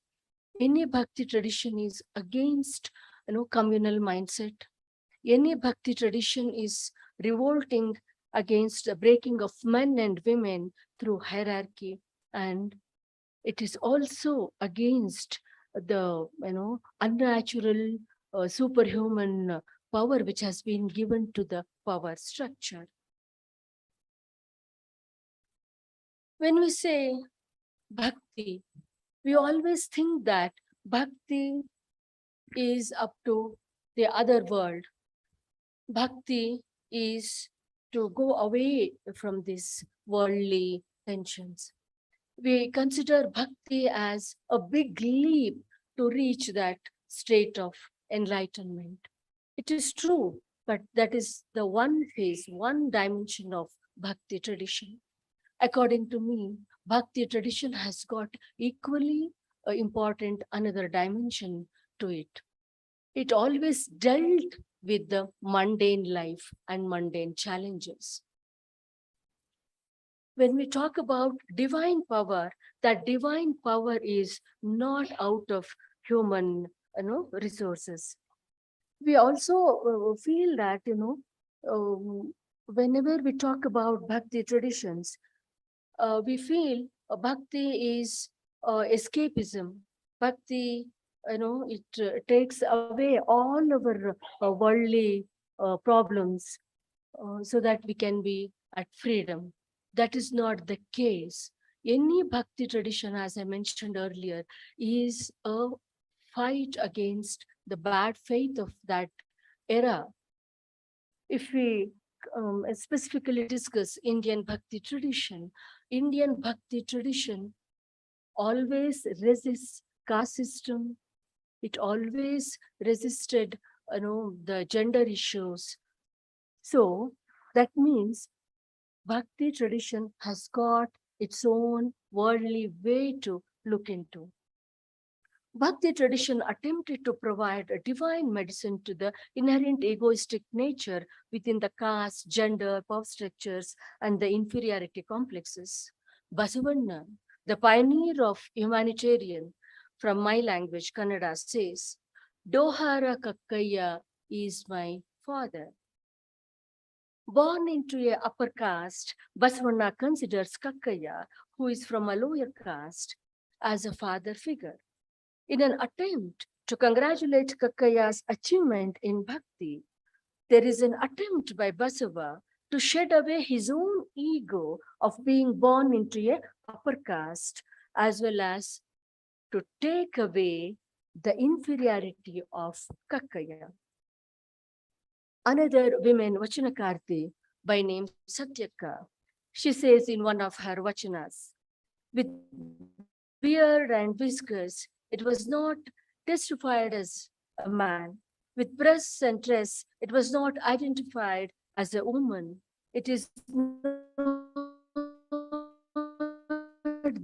any Bhakti tradition is against communal mindset. Any Bhakti tradition is revolting against the breaking of men and women through hierarchy, and it is also against the unnatural superhuman power which has been given to the power structure. When we say Bhakti, we always think that Bhakti is up to the other world. Bhakti is to go away from these worldly tensions. We consider Bhakti as a big leap to reach that state of enlightenment. It is true, but that is the one phase, one dimension of Bhakti tradition. According to me, Bhakti tradition has got equally important another dimension to it. It always dealt with the mundane life and mundane challenges. When we talk about divine power, that divine power is not out of human resources. We also feel that, whenever we talk about Bhakti traditions, we feel Bhakti is escapism. Bhakti, it takes away all our worldly problems so that we can be at freedom. That is not the case. Any Bhakti tradition, as I mentioned earlier, is a fight against the bad faith of that era. If we specifically discuss Indian Bhakti tradition always resists caste system. It always resisted, the gender issues. So that means Bhakti tradition has got its own worldly way to look into. Bhakti tradition attempted to provide a divine medicine to the inherent egoistic nature within the caste, gender, power structures, and the inferiority complexes. Basavanna, the pioneer of humanitarian, from my language, Kannada, says, Dohara Kakkaya is my father. Born into a upper caste, Basavanna considers Kakkaya, who is from a lower caste, as a father figure. In an attempt to congratulate Kakkaya's achievement in Bhakti, there is an attempt by Basava to shed away his own ego of being born into a upper caste, as well as to take away the inferiority of Kakkaya. Another woman, Vachanakarti, by name Satyaka, she says in one of her Vachanas, with beard and whiskers, it was not testified as a man. With breasts and dress, it was not identified as a woman. It is not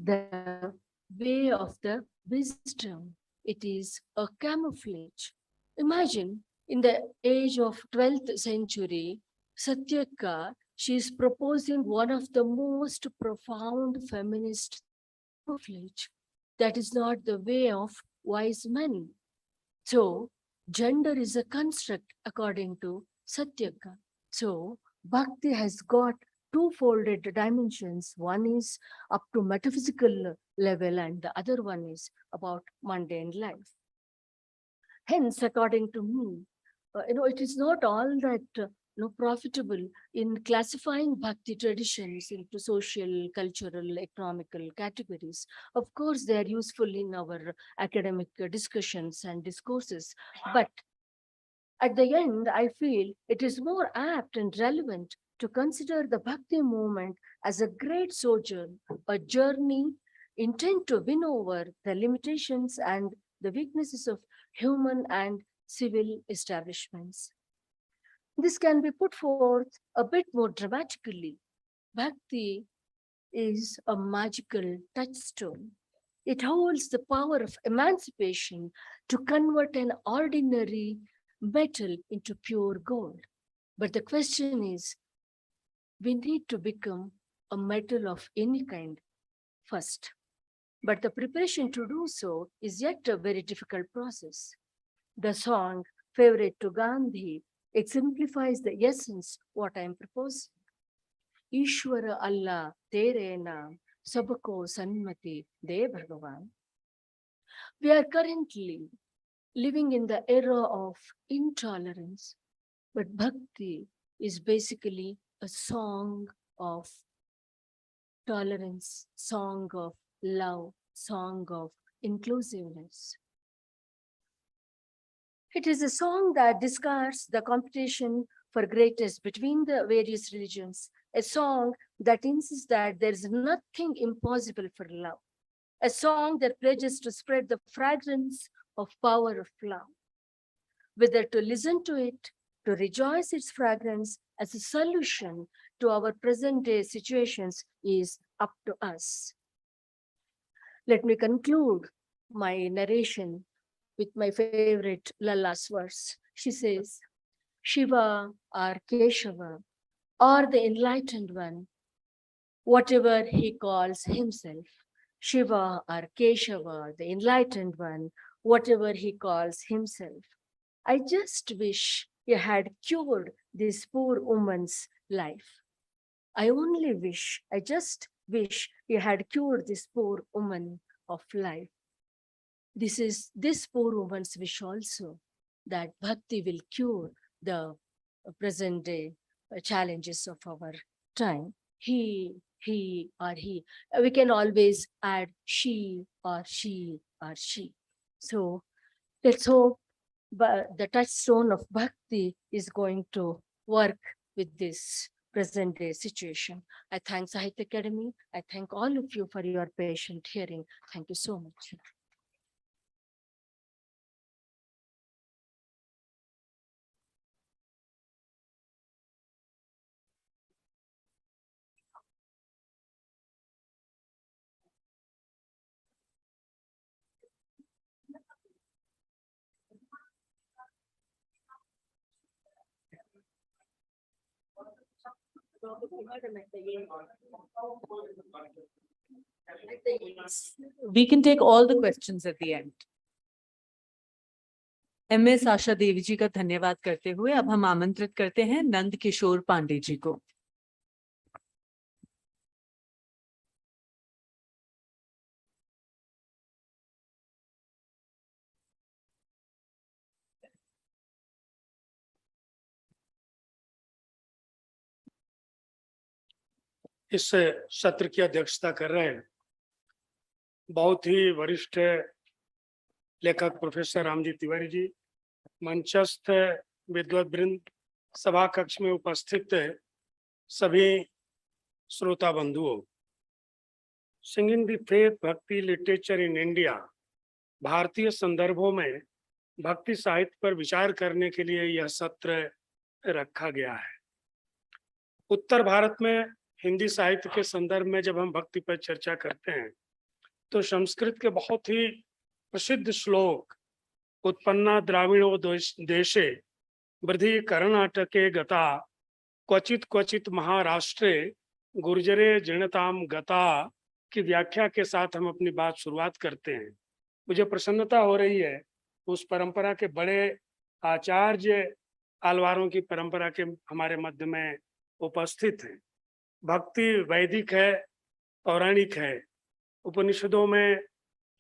the way of the wisdom. It is a camouflage. Imagine in the age of 12th century, Satyaka, she is proposing one of the most profound feminist camouflage. That is not the way of wise men. So, gender is a construct according to Satyaka. So, Bhakti has got two-folded dimensions. One is up to metaphysical level and the other one is about mundane life. Hence, according to me, it is not all that profitable in classifying bhakti traditions into social, cultural, economical categories. Of course, they are useful in our academic discussions and discourses, but at the end, I feel it is more apt and relevant to consider the bhakti movement as a great sojourn, a journey intent to win over the limitations and the weaknesses of human and civil establishments. This can be put forth a bit more dramatically. Bhakti is a magical touchstone. It holds the power of emancipation to convert an ordinary metal into pure gold. But the question is, we need to become a metal of any kind first. But the preparation to do so is yet a very difficult process. The song favorite to Gandhi exemplifies the essence what I am proposing. Ishwara Allah tere naam sabko sanmati de Bhagavan. We are currently living in the era of intolerance, but bhakti is basically a song of tolerance, song of love, song of inclusiveness. It is a song that discards the competition for greatness between the various religions, a song that insists that there is nothing impossible for love, a song that pledges to spread the fragrance of power of love. Whether to listen to it, to rejoice its fragrance as a solution to our present day situations is up to us. Let me conclude my narration with my favorite Lala's verse. She says, Shiva or Keshava or the enlightened one, whatever he calls himself, Shiva or Keshava, the enlightened one, whatever he calls himself. I just wish he had cured this poor woman's life. I only wish, I just wish he had cured this poor woman of life. This is this poor woman's wish also, that bhakti will cure the present day challenges of our time. He or he. We can always add she or she or she. So let's hope the touchstone of bhakti is going to work with this present day situation. I thank Sahitya Academy. I thank all of you for your patient hearing. Thank you so much. We can take all the questions at the end. MS Asha Devi जी का धन्यवाद करते हुए अब हम आमंत्रित करते हैं नंद किशोर पांडे जी को। इस सत्र की अध्यक्षता कर रहे हैं बहुत ही वरिष्ठ लेखक प्रोफेसर रामजी तिवारी जी, मंचस्थ विद्वत वृंद, सभा कक्ष में उपस्थित सभी श्रोता बंधुओं, सिंगिंग द फेथ भक्ति लिटरेचर इन इंडिया भारतीय संदर्भों में भक्ति साहित्य पर विचार करने के लिए यह सत्र रखा गया है। उत्तर भारत में हिंदी साहित्य के संदर्भ में जब हम भक्ति पर चर्चा करते हैं तो संस्कृत के बहुत ही प्रसिद्ध श्लोक उत्पन्ना द्राविड़ो देशे वृद्धि कर्णाटके गता क्वचित क्वचित महाराष्ट्रे गुर्जरे जीर्णताम गता की व्याख्या के साथ हम अपनी बात शुरुआत करते हैं। मुझे प्रसन्नता हो रही है उस परंपरा के बड़े आचार्य आलवारों की परंपरा के हमारे मध्य में उपस्थित हैं। भक्ति वैदिक है, पौराणिक है, उपनिषदों में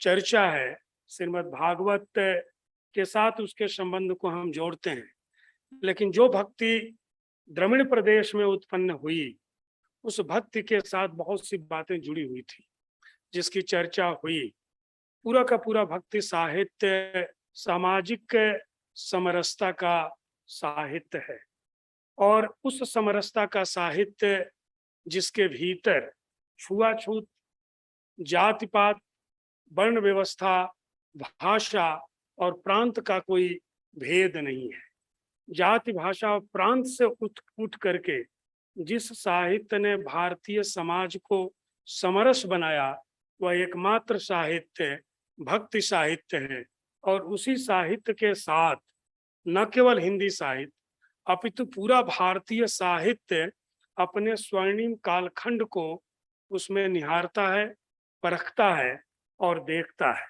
चर्चा है, श्रीमद् भागवत के साथ उसके संबंध को हम जोड़ते हैं। लेकिन जो भक्ति द्रविड़ प्रदेश में उत्पन्न हुई, उस भक्ति के साथ बहुत सी बातें जुड़ी हुई थी, जिसकी चर्चा हुई। पूरा का पूरा भक्ति साहित्य सामाजिक समरसता का साहित्य है, और उस समरसता का साहित्य जिसके भीतर छुआछूत, जाति पात, वर्ण व्यवस्था, भाषा और प्रांत का कोई भेद नहीं है। जाति, भाषा और प्रांत से उठ करके जिस साहित्य ने भारतीय समाज को समरस बनाया, वह एकमात्र साहित्य भक्ति साहित्य है। और उसी साहित्य के साथ न केवल हिंदी साहित्य अपितु पूरा भारतीय साहित्य अपने स्वर्णिम कालखंड को उसमें निहारता है, परखता है और देखता है।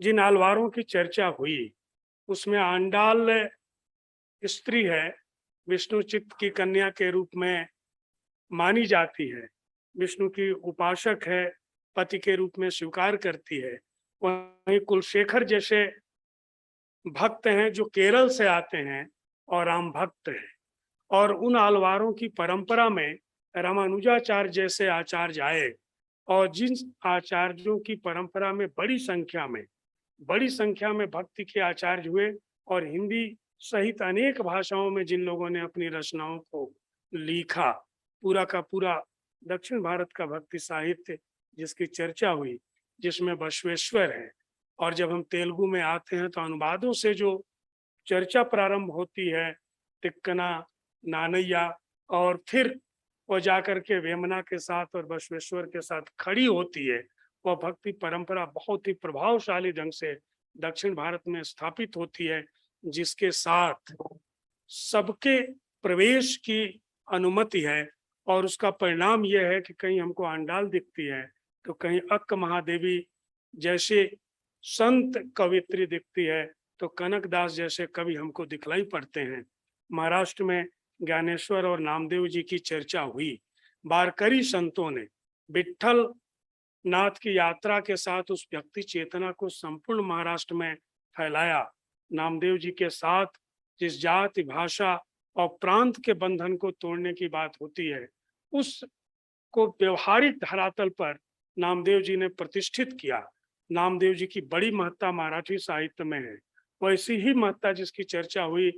जिन आलवारों की चर्चा हुई उसमें आंडाल स्त्री है, विष्णु चित्त की कन्या के रूप में मानी जाती है, विष्णु की उपासक है, पति के रूप में स्वीकार करती है। वहीं कुलशेखर जैसे भक्त हैं जो केरल से आते हैं और राम भक्त हैं। और उन आलवारों की परंपरा में रामानुजाचार्य जैसे आचार्य आए, और जिन आचार्यों की परंपरा में बड़ी संख्या में भक्ति के आचार्य हुए, और हिंदी सहित अनेक भाषाओं में जिन लोगों ने अपनी रचनाओं को लिखा, पूरा का पूरा दक्षिण भारत का भक्ति साहित्य जिसकी चर्चा हुई, जिसमें बसवेश्वर है। और जब हम तेलुगु में आते हैं तो अनुवादों से जो चर्चा प्रारंभ होती है, तिक्कना, नानैया, और फिर वो जाकर के वेमना के साथ और बसवेश्वर के साथ खड़ी होती है, वह भक्ति परंपरा बहुत ही प्रभावशाली ढंग से दक्षिण भारत में स्थापित होती है, जिसके साथ सबके प्रवेश की अनुमति है। और उसका परिणाम यह है कि कहीं हमको आंडाल दिखती है तो कहीं अक्क महादेवी जैसे संत कवित्री दिखती है, तो कनकदास जैसे कवि हमको दिखलाई पड़ते हैं। महाराष्ट्र में ज्ञानेश्वर और नामदेव जी की चर्चा हुई। वारकरी संतों ने विट्ठल नाथ की यात्रा के साथ उस व्यक्ति चेतना को संपूर्ण महाराष्ट्र में फैलाया। नामदेव जी के साथ जिस जाति, भाषा और प्रांत के बंधन को तोड़ने की बात होती है, उसको व्यवहारिक धरातल पर नामदेव जी ने प्रतिष्ठित किया। नामदेव जी की बड़ी महत्ता मराठी साहित्य में है, वैसी ही महत्ता जिसकी चर्चा हुई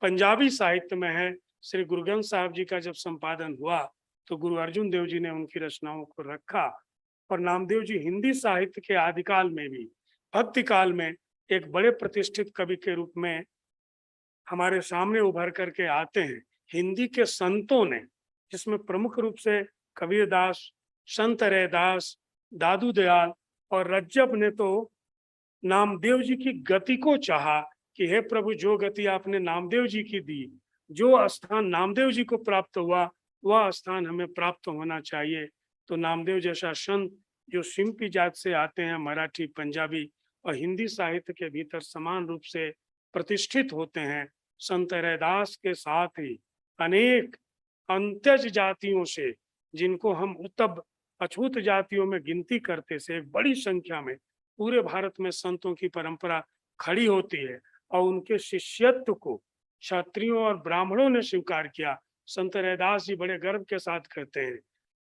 पंजाबी साहित्य में है। श्री गुरु ग्रंथ साहब जी का जब संपादन हुआ तो गुरु अर्जुन देव जी ने उनकी रचनाओं को रखा। और नामदेव जी हिंदी साहित्य के आदिकाल में भी भक्ति काल में एक बड़े प्रतिष्ठित कवि के रूप में हमारे सामने उभर करके आते हैं। हिंदी के संतों ने, जिसमें प्रमुख रूप से कबीरदास, संत रैदास, दादू दयाल और रज्जब ने तो नामदेव जी की गति को चाहा कि हे प्रभु, जो गति आपने नामदेव जी की दी, जो स्थान नामदेव जी को प्राप्त हुआ, वह स्थान हमें प्राप्त होना चाहिए। तो नामदेव जैसा संत जो सिंपी जात से आते हैं, मराठी, पंजाबी और हिंदी साहित्य के भीतर समान रूप से प्रतिष्ठित होते हैं। संत रैदास के साथ ही अनेक अंत्यज जातियों से, जिनको हम तब अछूत जातियों में गिनती करते से, बड़ी संख्या में पूरे भारत में संतों की परंपरा खड़ी होती है। और उनके शिष्यत्व को क्षत्रियों और ब्राह्मणों ने स्वीकार किया। संत रैदास जी बड़े गर्व के साथ कहते हैं,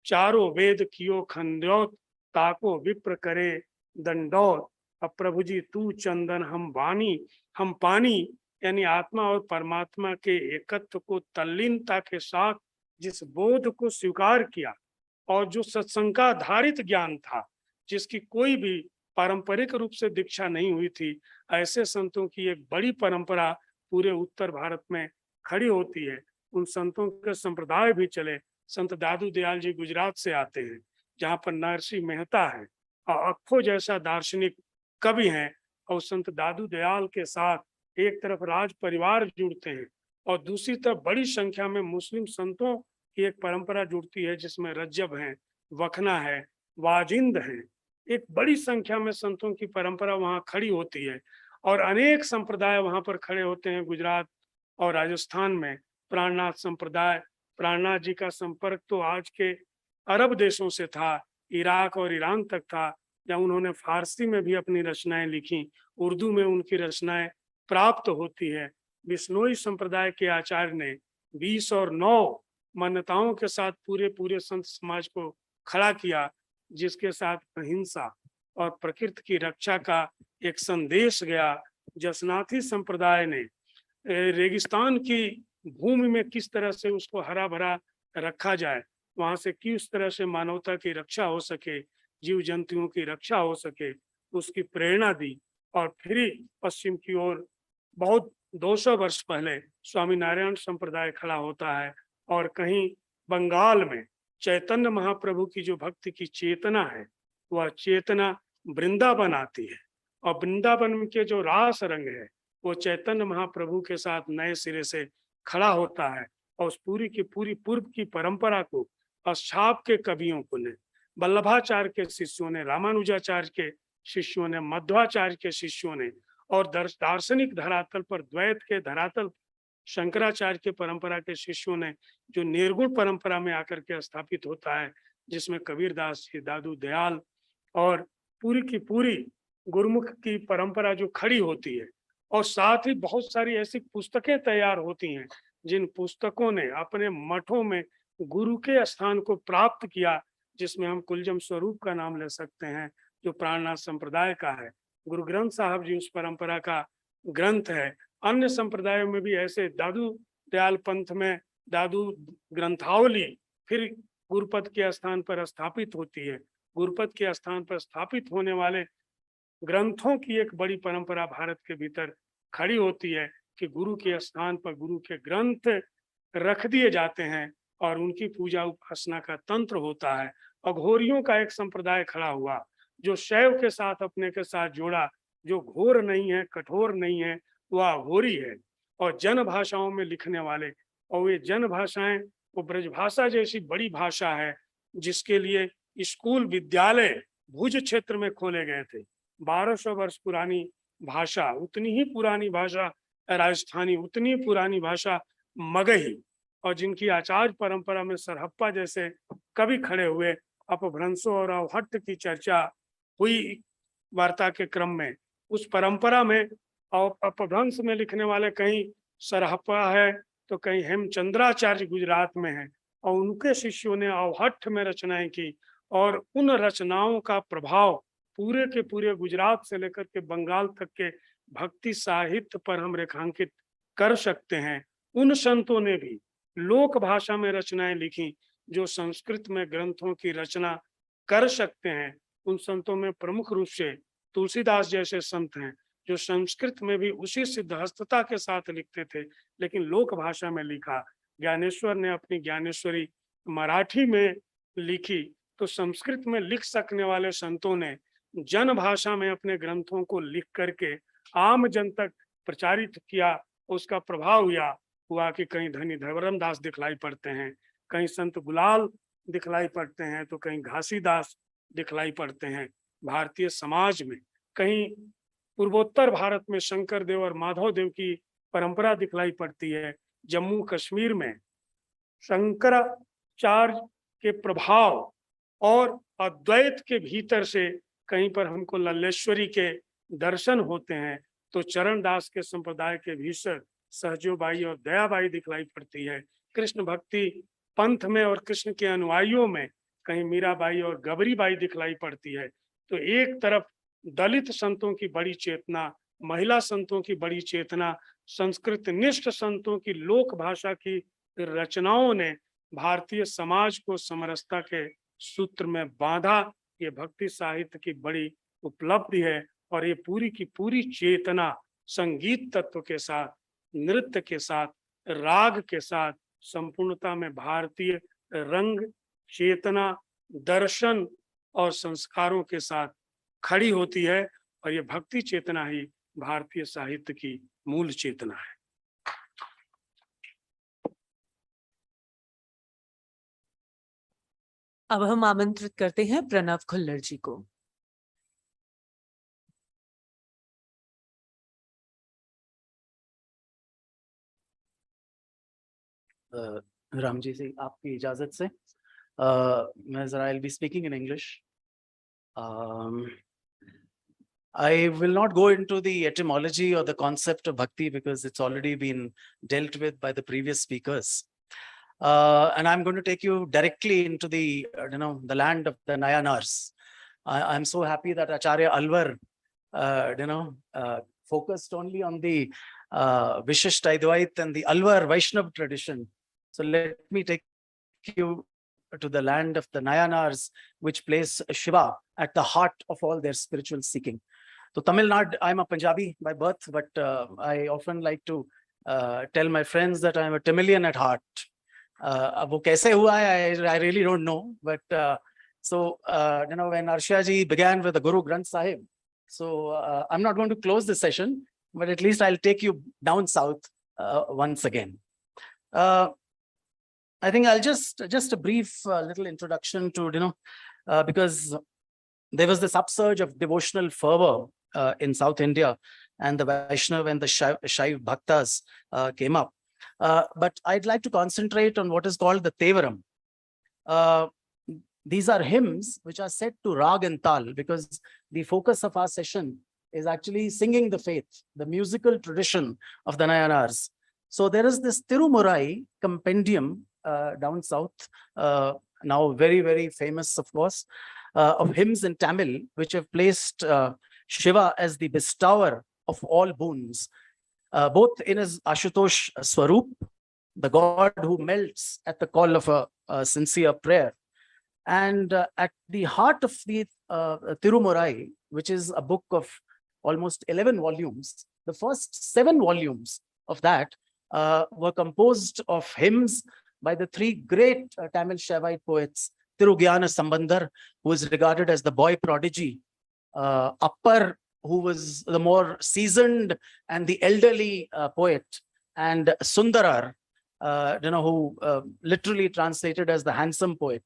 चारों वेद कियो खंडोत, ताको विप्र करे दंडोत। अब प्रभु जी तू चंदन हम वाणी हम पानी, यानी आत्मा और परमात्मा के एकत्व को तल्लीनता के साथ जिस बोध को स्वीकार किया, और जो सत्संग का आधारित ज्ञान था, जिसकी कोई भी पारंपरिक रूप से दीक्षा नहीं हुई थी, ऐसे संतों की एक बड़ी परंपरा पूरे उत्तर भारत में खड़ी होती है। उन संतों के संप्रदाय भी चले। संत दादू दयाल जी गुजरात से आते हैं, जहाँ पर नरसिंह मेहता है और अक्खो जैसा दार्शनिक कवि हैं। और संत दादू दयाल के साथ एक तरफ राज परिवार जुड़ते हैं और दूसरी तरफ बड़ी संख्या में मुस्लिम संतों की एक परंपरा जुड़ती है, जिसमें रज्जब है, वखना है, वाजिंद है। एक बड़ी संख्या में संतों की परंपरा वहाँ खड़ी होती है और अनेक संप्रदाय वहाँ पर खड़े होते हैं। गुजरात और राजस्थान में प्राणनाथ संप्रदाय, प्राणनाथ जी का संपर्क तो आज के अरब देशों से था, इराक और ईरान तक था, जब उन्होंने फारसी में भी अपनी रचनाएं लिखी, उर्दू में उनकी रचनाएं प्राप्त होती है। बिश्नोई संप्रदाय के आचार्य ने 20 और 9 मान्यताओं के साथ पूरे पूरे संत समाज को खड़ा किया, जिसके साथ अहिंसा और प्रकृति की रक्षा का एक संदेश गया। जसनाथी संप्रदाय ने रेगिस्तान की भूमि में किस तरह से उसको हरा भरा रखा जाए, वहां से किस तरह से मानवता की रक्षा हो सके, जीव जंतुओं की रक्षा हो सके, उसकी प्रेरणा दी। और फिर पश्चिम की ओर बहुत 200 वर्ष पहले स्वामी नारायण संप्रदाय खड़ा होता है। और कहीं बंगाल में चैतन्य महाप्रभु की जो भक्ति की चेतना है, वह चेतना वृंदावन आती है, और वृंदावन के जो रास रंग है वो चैतन्य महाप्रभु के साथ नए सिरे से खड़ा होता है। और उस पूरी की पूरी पूर्व की परंपरा को अष्टाप के कवियों को ने, वल्लभाचार्य के शिष्यों ने, रामानुजाचार्य के शिष्यों ने, मध्वाचार्य के शिष्यों ने, और दार्शनिक धरातल पर द्वैत के धरातल शंकराचार्य के परंपरा के शिष्यों ने जो निर्गुण परंपरा में आकर के स्थापित होता है, जिसमें कबीरदास जी, दादू दयाल और पूरी की पूरी गुरुमुख की परंपरा जो खड़ी होती है। और साथ ही बहुत सारी ऐसी पुस्तकें तैयार होती हैं जिन पुस्तकों ने अपने मठों में गुरु के स्थान को प्राप्त किया, जिसमें हम कुलजम स्वरूप का नाम ले सकते हैं, जो प्राणनाथ संप्रदाय का है। गुरु ग्रंथ साहब जी उस परंपरा का ग्रंथ है। अन्य संप्रदायों में भी ऐसे दादू दयाल पंथ में दादू ग्रंथावली फिर गुरुपद के स्थान पर स्थापित होती है। गुरुपद के स्थान पर स्थापित होने वाले ग्रंथों की एक बड़ी परंपरा भारत के भीतर खड़ी होती है कि गुरु के स्थान पर गुरु के ग्रंथ रख दिए जाते हैं और उनकी पूजा उपासना का तंत्र होता है। अघोरियों का एक संप्रदाय खड़ा हुआ जो शैव के साथ अपने के साथ जोड़ा, जो घोर नहीं है, कठोर नहीं है, वह अघोरी है। और जन भाषाओं में लिखने वाले, और वे जन भाषाएं वो ब्रजभाषा जैसी बड़ी भाषा है जिसके लिए स्कूल विद्यालय भुज क्षेत्र में खोले गए थे। 1200 वर्ष पुरानी भाषा, उतनी ही पुरानी भाषा राजस्थानी, उतनी पुरानी भाषा मगही, और जिनकी आचार्य परंपरा में सरहप्पा जैसे कवि खड़े हुए। अपभ्रंशों और अवहट्ट की चर्चा हुई वार्ता के क्रम में। उस परंपरा में और अपभ्रंश में लिखने वाले कहीं सरहप्पा है तो कहीं हेमचंद्राचार्य गुजरात में है, और उनके शिष्यों ने अवहट्ठ में रचनाएं की। और उन रचनाओं का प्रभाव पूरे के पूरे गुजरात से लेकर के बंगाल तक के भक्ति साहित्य पर हम रेखांकित कर सकते हैं। उन संतों ने भी लोक भाषा में रचनाएं लिखी जो संस्कृत में ग्रंथों की रचना कर सकते हैं। उन संतों में प्रमुख रूप से तुलसीदास जैसे संत हैं जो संस्कृत में भी उसी सिद्धहस्तता के साथ लिखते थे, लेकिन लोक भाषा में लिखा। ज्ञानेश्वर ने अपनी ज्ञानेश्वरी मराठी में लिखी, तो संस्कृत में लिख सकने वाले संतों ने जन भाषा में अपने ग्रंथों को लिख करके आम जन तक प्रचारित किया। उसका प्रभाव हुआ कि कहीं धनी धर्मदास दिखलाई पड़ते हैं, कहीं संत गुलाल दिखलाई पड़ते हैं, तो कहीं घासीदास दिखलाई पड़ते हैं भारतीय समाज में। कहीं पूर्वोत्तर भारत में शंकर देव और माधव देव की परंपरा दिखलाई पड़ती है। जम्मू कश्मीर में शंकराचार्य के प्रभाव और अद्वैत के भीतर से कहीं पर हमको लल्लेश्वरी के दर्शन होते हैं। तो चरणदास के संप्रदाय के भीतर सहजोबाई और दयाबाई दिखलाई पड़ती है। कृष्ण भक्ति पंथ में और कृष्ण के अनुयायियों में कहीं मीराबाई और गबरीबाई दिखलाई पड़ती है। तो एक तरफ दलित संतों की बड़ी चेतना, महिला संतों की बड़ी चेतना, संस्कृत निष्ठ संतों की लोक भाषा की रचनाओं ने भारतीय समाज को समरसता के सूत्र में बांधा। ये भक्ति साहित्य की बड़ी उपलब्धि है। और ये पूरी की पूरी चेतना संगीत तत्व के साथ, नृत्य के साथ, राग के साथ, संपूर्णता में भारतीय रंग, चेतना, दर्शन और संस्कारों के साथ खड़ी होती है। और ये भक्ति चेतना ही भारतीय साहित्य की मूल चेतना है। अब हम आमंत्रित करते हैं प्रणव खुल्लर जी को। रामजी से आपकी इजाजत से मैं जरा I'll be speaking in English. I will not go into the etymology or the concept of bhakti because it's already been dealt with by the previous speakers. And I'm going to take you directly into the the land of the Nayanars. I'm so happy that Acharya Alvar focused only on the Vishisht Advait and the Alvar Vaishnav tradition. So let me take you to the land of the Nayanars, which place Shiva at the heart of all their spiritual seeking. So Tamil Nadu, I'm a Punjabi by birth, but I often like to tell my friends that I'm a Tamilian at heart. वो कैसे हुआ है, I really don't know, but when Arsha ji began with the Guru Granth Sahib, so I'm not going to close the session, but at least I'll take you down south once again. I think I'll just a brief little introduction to because there was this upsurge of devotional fervor in South India, and the Vaishnav and the Shaiv Bhaktas came up. But I'd like to concentrate on what is called the Tavern. These are hymns which are set to Rag and Tal, because the focus of our session is actually singing the faith, the musical tradition of the Nayanars. So there is this Tirumurai compendium down south, now very, very famous, of course, of hymns in Tamil, which have placed Shiva as the bestower of all boons, both in his Ashutosh Swarup, the god who melts at the call of a sincere prayer, and at the heart of the Tirumurai, which is a book of almost 11 volumes. The first 7 volumes of that were composed of hymns by the 3 great Tamil Shaivite poets, Tirugyana Sambandar, who is regarded as the boy prodigy, Appar, who was the more seasoned and the elderly poet, and Sundarar, who literally translated as the handsome poet.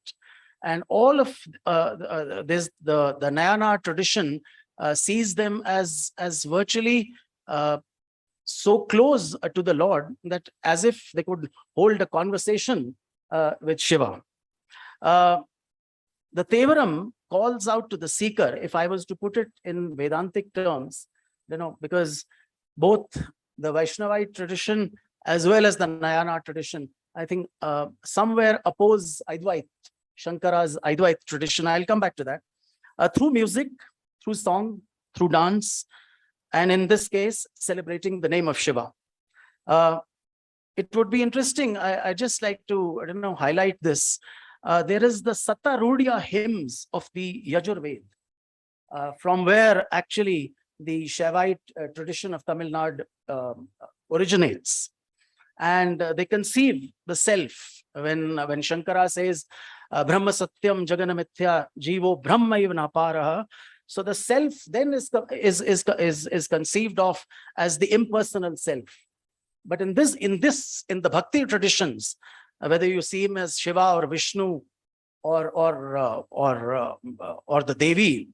And all of the Nayanar tradition sees them as virtually so close to the Lord that as if they could hold a conversation with Shiva. The Tevaram calls out to the seeker, if I was to put it in Vedantic terms, because both the Vaishnavite tradition as well as the Nayanar tradition, I think somewhere oppose Advait, Shankara's Advait tradition. I'll come back to that. Through music, through song, through dance, and in this case, celebrating the name of Shiva. It would be interesting. I just like to, highlight this. There is the Satarudya hymns of the Yajurved, from where actually the Shaivite tradition of Tamil Nadu originates. And they conceive the self when Shankara says, Brahma Satyam Jaganamithya Jivo Brahma Ivnaparaha. So the self then is conceived of as the impersonal self. But in the Bhakti traditions, whether you see him as Shiva or Vishnu or the Devi,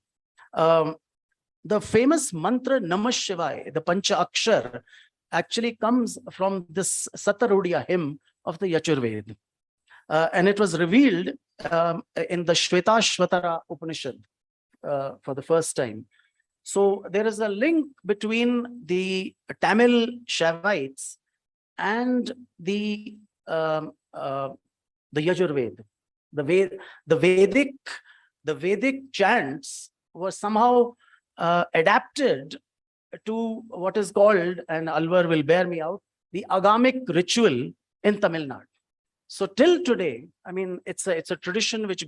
the famous mantra Namah Shivaya, the Pancha Akshar, actually comes from this Satarudya hymn of the Yajurved. And it was revealed in the Shvetashvatara Upanishad for the first time. So there is a link between the Tamil Shaivites and the Yajurved. The Vedic chants were somehow adapted to what is called, and Alvar will bear me out, the agamic ritual in Tamil Nadu. So till today, I mean, it's a tradition which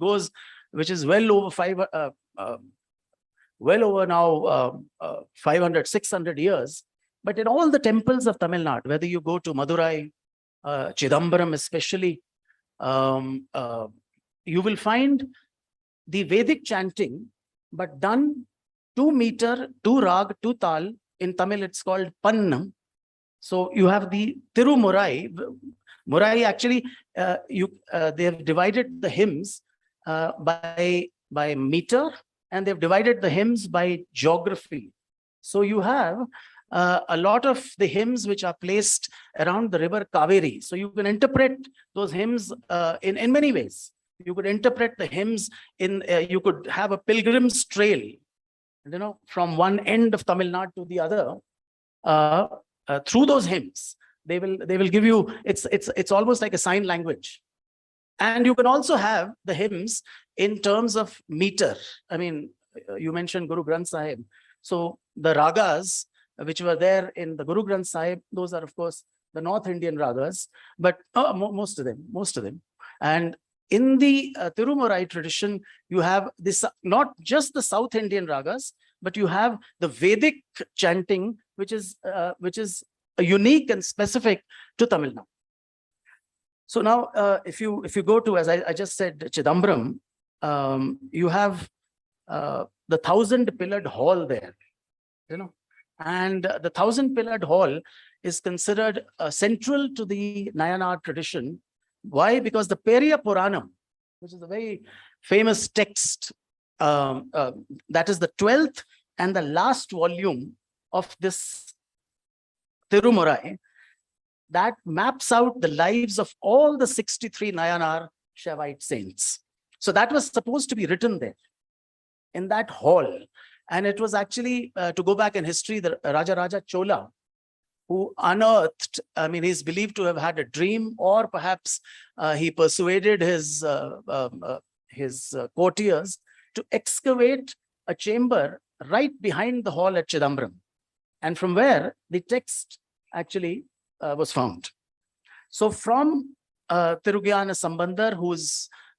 is well over now 500, 600 years. But in all the temples of Tamil Nadu, whether you go to Madurai, Chidambaram especially, you will find the Vedic chanting, but done 2 meter, 2 rag, 2 tal. In Tamil, it's called Pannam. So you have the Tirumurai. Murai actually, they have divided the hymns by meter, and they've divided the hymns by geography. So you have a lot of the hymns which are placed around the river Kaveri. So you can interpret those hymns in many ways. You could interpret the hymns you could have a pilgrim's trail, from one end of Tamil Nadu to the other, through those hymns. They will give you, it's almost like a sign language. And you can also have the hymns in terms of meter. I mean, you mentioned Guru Granth Sahib. So the ragas which were there in the Guru Granth Sahib, those are of course the North Indian ragas, but most of them. And in the Tirumurai tradition, you have this, not just the South Indian ragas, but you have the Vedic chanting, which is unique and specific to Tamil Nadu. So now, if you go to, as I just said, Chidambaram, you have the 1,000-pillared hall there, and the 1,000-pillared hall is considered central to the Nayanar tradition. Why? Because the Periya Puranam, which is a very famous text, that is the 12th and the last volume of this Tirumurai, that maps out the lives of all the 63 Nayanar Shaivite saints. So that was supposed to be written there in that hall. And it was actually, to go back in history, the Raja Chola, who unearthed, I mean, he's believed to have had a dream, or perhaps he persuaded his courtiers to excavate a chamber right behind the hall at Chidambaram, and from where the text actually was found. So from Tirugyana Sambandar,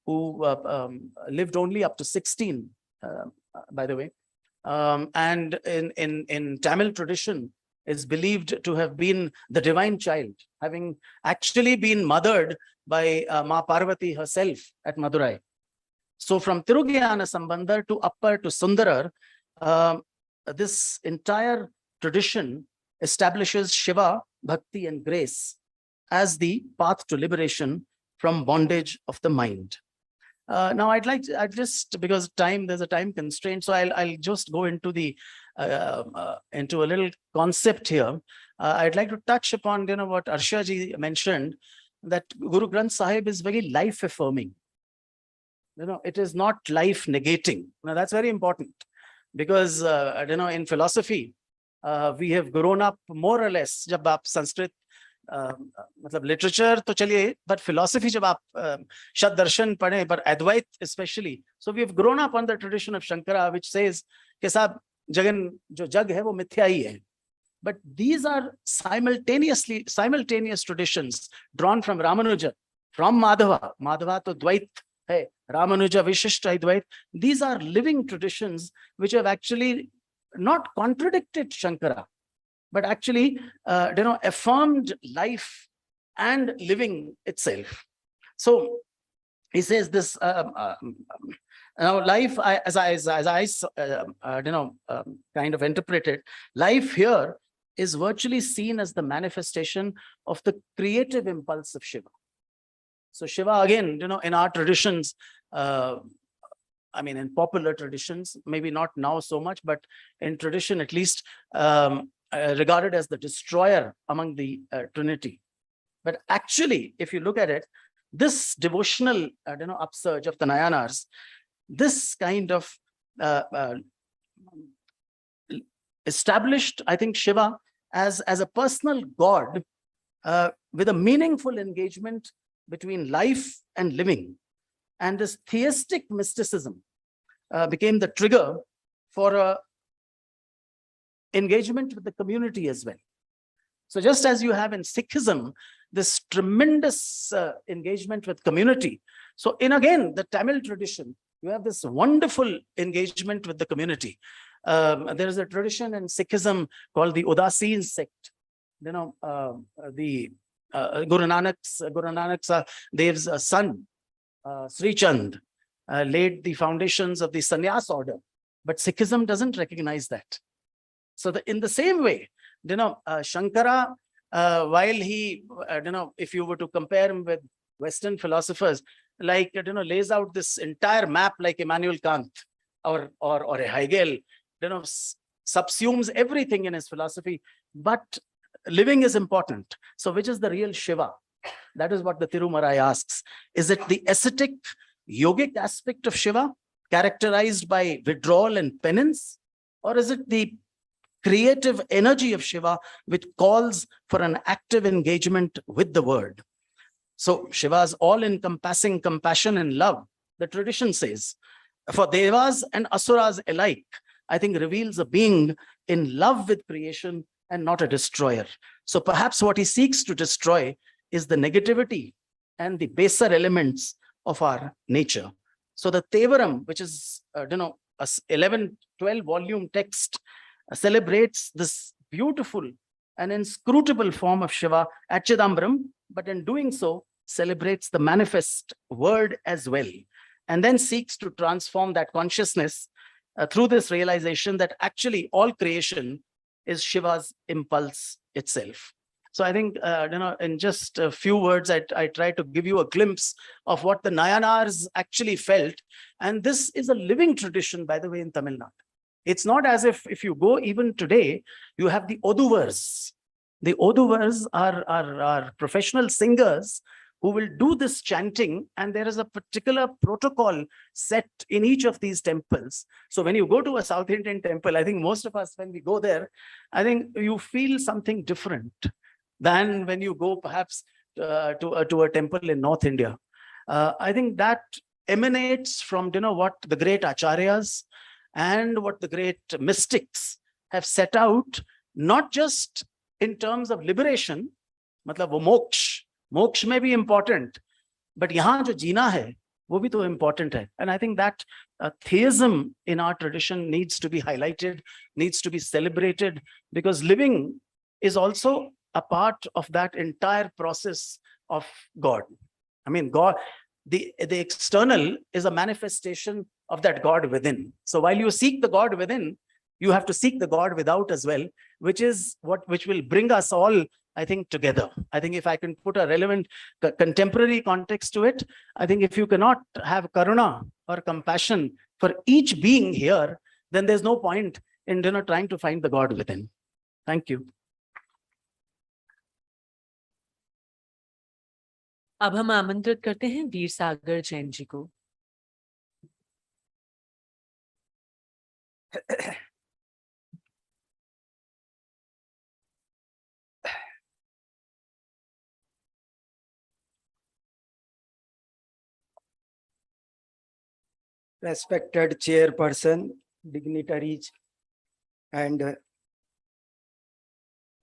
who lived only up to 16, by the way, and in Tamil tradition is believed to have been the divine child, having actually been mothered by Ma Parvati herself at Madurai. So from Tirugyana Sambandar to upper to Sundarar, this entire tradition establishes Shiva, Bhakti and grace as the path to liberation from bondage of the mind. Now I'd just, because there's a time constraint, so I'll just go into into a little concept here. I'd like to touch upon, what Arsha ji mentioned, that Guru Granth Sahib is very life affirming. It is not life negating. Now that's very important, because in philosophy, we have grown up more or less, jab aap Sanskrit, literature to chaliye, but philosophy jab aap Shad Darshan padhe, but Advait especially. So we have grown up on the tradition of Shankara, which says ke sahab jagan jo jag hai wo mithya hi hai. But these are simultaneous traditions drawn from Ramanuja, from Madhava. Madhava to Dvait hai, Ramanuja Vishishta Advait. These are living traditions which have actually not contradicted Shankara, but actually, affirmed life and living itself. So he says this, now life, as I kind of interpreted, life here is virtually seen as the manifestation of the creative impulse of Shiva. So Shiva, again, in our traditions, I mean, in popular traditions, maybe not now so much, but in tradition at least, regarded as the destroyer among the Trinity. But actually, if you look at it, this devotional upsurge of the Nayanars, this kind of established, I think, Shiva as a personal god with a meaningful engagement between life and living. And this theistic mysticism became the trigger for a engagement with the community as well. So just as you have in Sikhism, this tremendous engagement with community. So in, again, the Tamil tradition, you have this wonderful engagement with the community. There is a tradition in Sikhism called the Udasin sect. The Guru Nanak Dev's son, Sri Chand, laid the foundations of the sannyas order, but Sikhism doesn't recognize that. So in the same way, Shankara, while he, if you were to compare him with Western philosophers, like, lays out this entire map like Immanuel Kant or a Hegel, subsumes everything in his philosophy, but living is important. So which is the real Shiva? That is what the Tirumarai asks. Is it the ascetic, yogic aspect of Shiva, characterized by withdrawal and penance? Or is it the creative energy of Shiva, which calls for an active engagement with the word? So Shiva's all-encompassing compassion and love, the tradition says, for Devas and Asuras alike, I think reveals a being in love with creation and not a destroyer. So perhaps what he seeks to destroy is the negativity and the baser elements of our nature. So the Tavern, which is, a 11, 12 volume text, celebrates this beautiful and inscrutable form of Shiva at Chidambaram, but in doing so, celebrates the manifest word as well, and then seeks to transform that consciousness through this realization that actually all creation is Shiva's impulse itself. So I think, in just a few words, I try to give you a glimpse of what the Nayanars actually felt. And this is a living tradition, by the way, in Tamil Nadu. It's not as if you go even today, you have the Oduvars. The Oduvars are professional singers who will do this chanting, and there is a particular protocol set in each of these temples. So when you go to a South Indian temple, I think most of us, when we go there, I think you feel something different than when you go perhaps to a temple in North India. I think that emanates from, what the great acharyas and what the great mystics have set out, not just in terms of liberation, matlab wo moksha may be important, but yahan jo jeena hai, wo bhi to important hai. And I think that theism in our tradition needs to be highlighted, needs to be celebrated, because living is also a part of that entire process of God. I mean, God, the external is a manifestation of that God within. So while you seek the God within, you have to seek the God without as well, which will bring us all, I think, together. I think if I can put a relevant contemporary context to it, I think if you cannot have karuna or compassion for each being here, then there's no point in trying to find the God within. Thank you. अब हम आमंत्रित करते हैं वीर सागर जैन जी को। Respected chairperson, dignitaries, and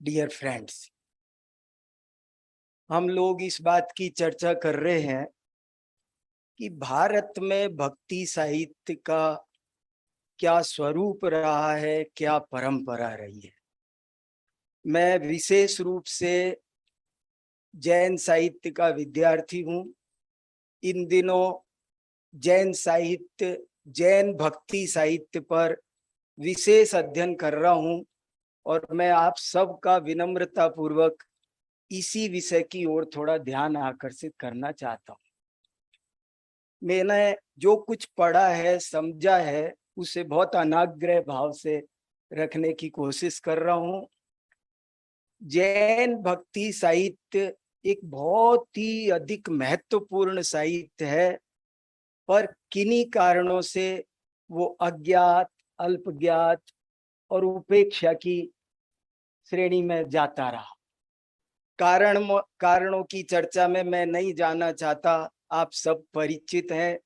dear friends, हम लोग इस बात की चर्चा कर रहे हैं कि भारत में भक्ति साहित्य का क्या स्वरूप रहा है, क्या परंपरा रही है। मैं विशेष रूप से जैन साहित्य का विद्यार्थी हूँ। इन दिनों जैन साहित्य, जैन भक्ति साहित्य पर विशेष अध्ययन कर रहा हूँ, और मैं आप सबका विनम्रता पूर्वक इसी विषय की ओर थोड़ा ध्यान आकर्षित करना चाहता हूँ। मैंने जो कुछ पढ़ा है, समझा है, उसे बहुत अनाग्रह भाव से रखने की कोशिश कर रहा हूँ। जैन भक्ति साहित्य एक बहुत ही अधिक महत्वपूर्ण साहित्य है, पर किन्हीं कारणों से वो अज्ञात, अल्पज्ञात और उपेक्षा की श्रेणी में जाता रहा। कारणों की चर्चा में मैं नहीं जाना चाहता, आप सब परिचित हैं।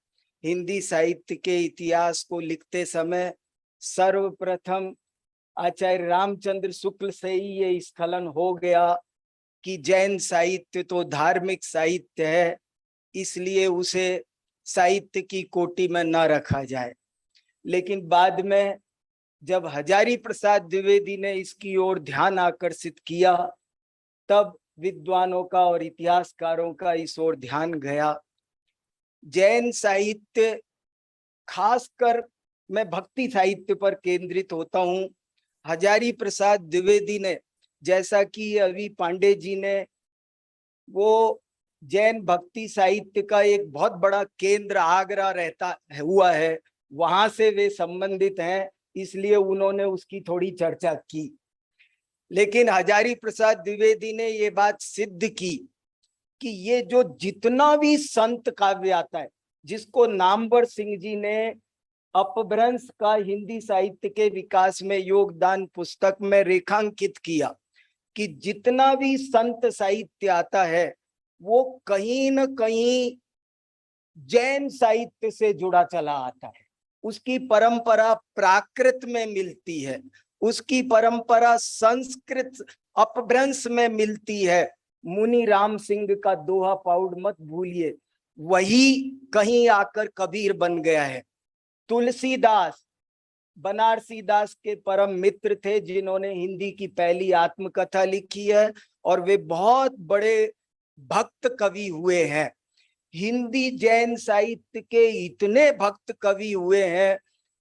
हिंदी साहित्य के इतिहास को लिखते समय सर्वप्रथम आचार्य रामचंद्र शुक्ल से ही ये स्खलन हो गया कि जैन साहित्य तो धार्मिक साहित्य है, इसलिए उसे साहित्य की कोटि में न रखा जाए। लेकिन बाद में जब हजारी प्रसाद द्विवेदी ने इसकी ओर ध्यान आकर्षित किया, तब विद्वानों का और इतिहासकारों का इस ओर ध्यान गया। जैन साहित्य, खासकर मैं भक्ति साहित्य पर केंद्रित होता हूँ। हजारी प्रसाद द्विवेदी ने, जैसा कि अभी पांडे जी ने, वो जैन भक्ति साहित्य का एक बहुत बड़ा केंद्र आगरा रहता हुआ है, वहां से वे संबंधित हैं। इसलिए उन्होंने उसकी थोड़ी चर्चा की। लेकिन हजारी प्रसाद द्विवेदी ने ये बात सिद्ध की कि ये जो जितना भी संत काव्य आता है, जिसको नामवर सिंह जी ने अपभ्रंश का हिंदी साहित्य के विकास में योगदान पुस्तक में रेखांकित किया, कि जितना भी संत साहित्य आता है वो कहीं न कहीं जैन साहित्य से जुड़ा चला आता है। उसकी परंपरा प्राकृत में मिलती है, उसकी परंपरा संस्कृत अपभ्रंश में मिलती है। मुनि राम सिंह का दोहा पाउड मत भूलिए, वही कहीं आकर कबीर बन गया है। तुलसीदास बनारसी दास के परम मित्र थे, जिन्होंने हिंदी की पहली आत्मकथा लिखी है, और वे बहुत बड़े भक्त कवि हुए हैं। हिंदी जैन साहित्य के इतने भक्त कवि हुए हैं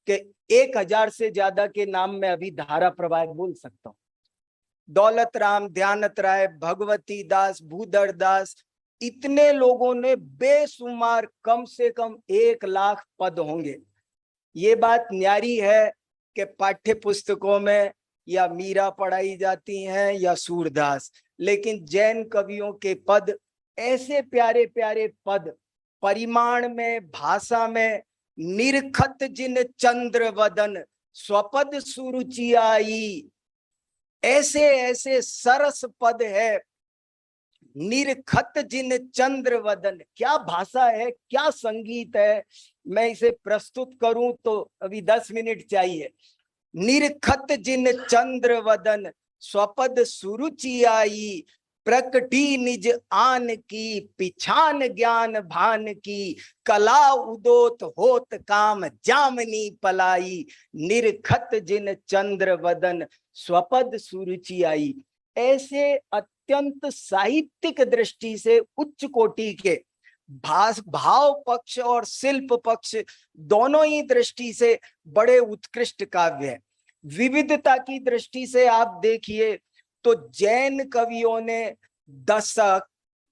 कि 1000 से ज्यादा के नाम में अभी धारा प्रवाह बोल सकता हूँ। दौलत राम, ध्यानत राय, भगवती दास, भूधर दास, इतने लोगों ने बेशुमार, कम से कम 1 लाख पद होंगे। ये बात न्यारी है कि पाठ्य पुस्तकों में या मीरा पढ़ाई जाती हैं या सूरदास, लेकिन जैन कवियों के पद, ऐसे प्यारे प्यारे पद, परिमाण में, भाषा में, निरखत जिन चंद्र वदन स्वपद सुरुचि आई, ऐसे ऐसे सरस पद है। निरखत जिन चंद्र वदन, क्या भाषा है, क्या संगीत है। मैं इसे प्रस्तुत करूं तो अभी 10 मिनट चाहिए। निरखत जिन चंद्र वदन स्वपद सुरुचि आई, प्रकटी निज आन की पिछान ज्ञान भान की, कला उदोत होत काम जामनी पलाई, निरखत जिन चंद्र वदन स्वपद सुरुचि आई। ऐसे अत्यंत साहित्यिक दृष्टि से उच्च कोटि के भाव पक्ष और शिल्प पक्ष दोनों ही दृष्टि से बड़े उत्कृष्ट काव्य है। विविधता की दृष्टि से आप देखिए तो जैन कवियों ने दशक,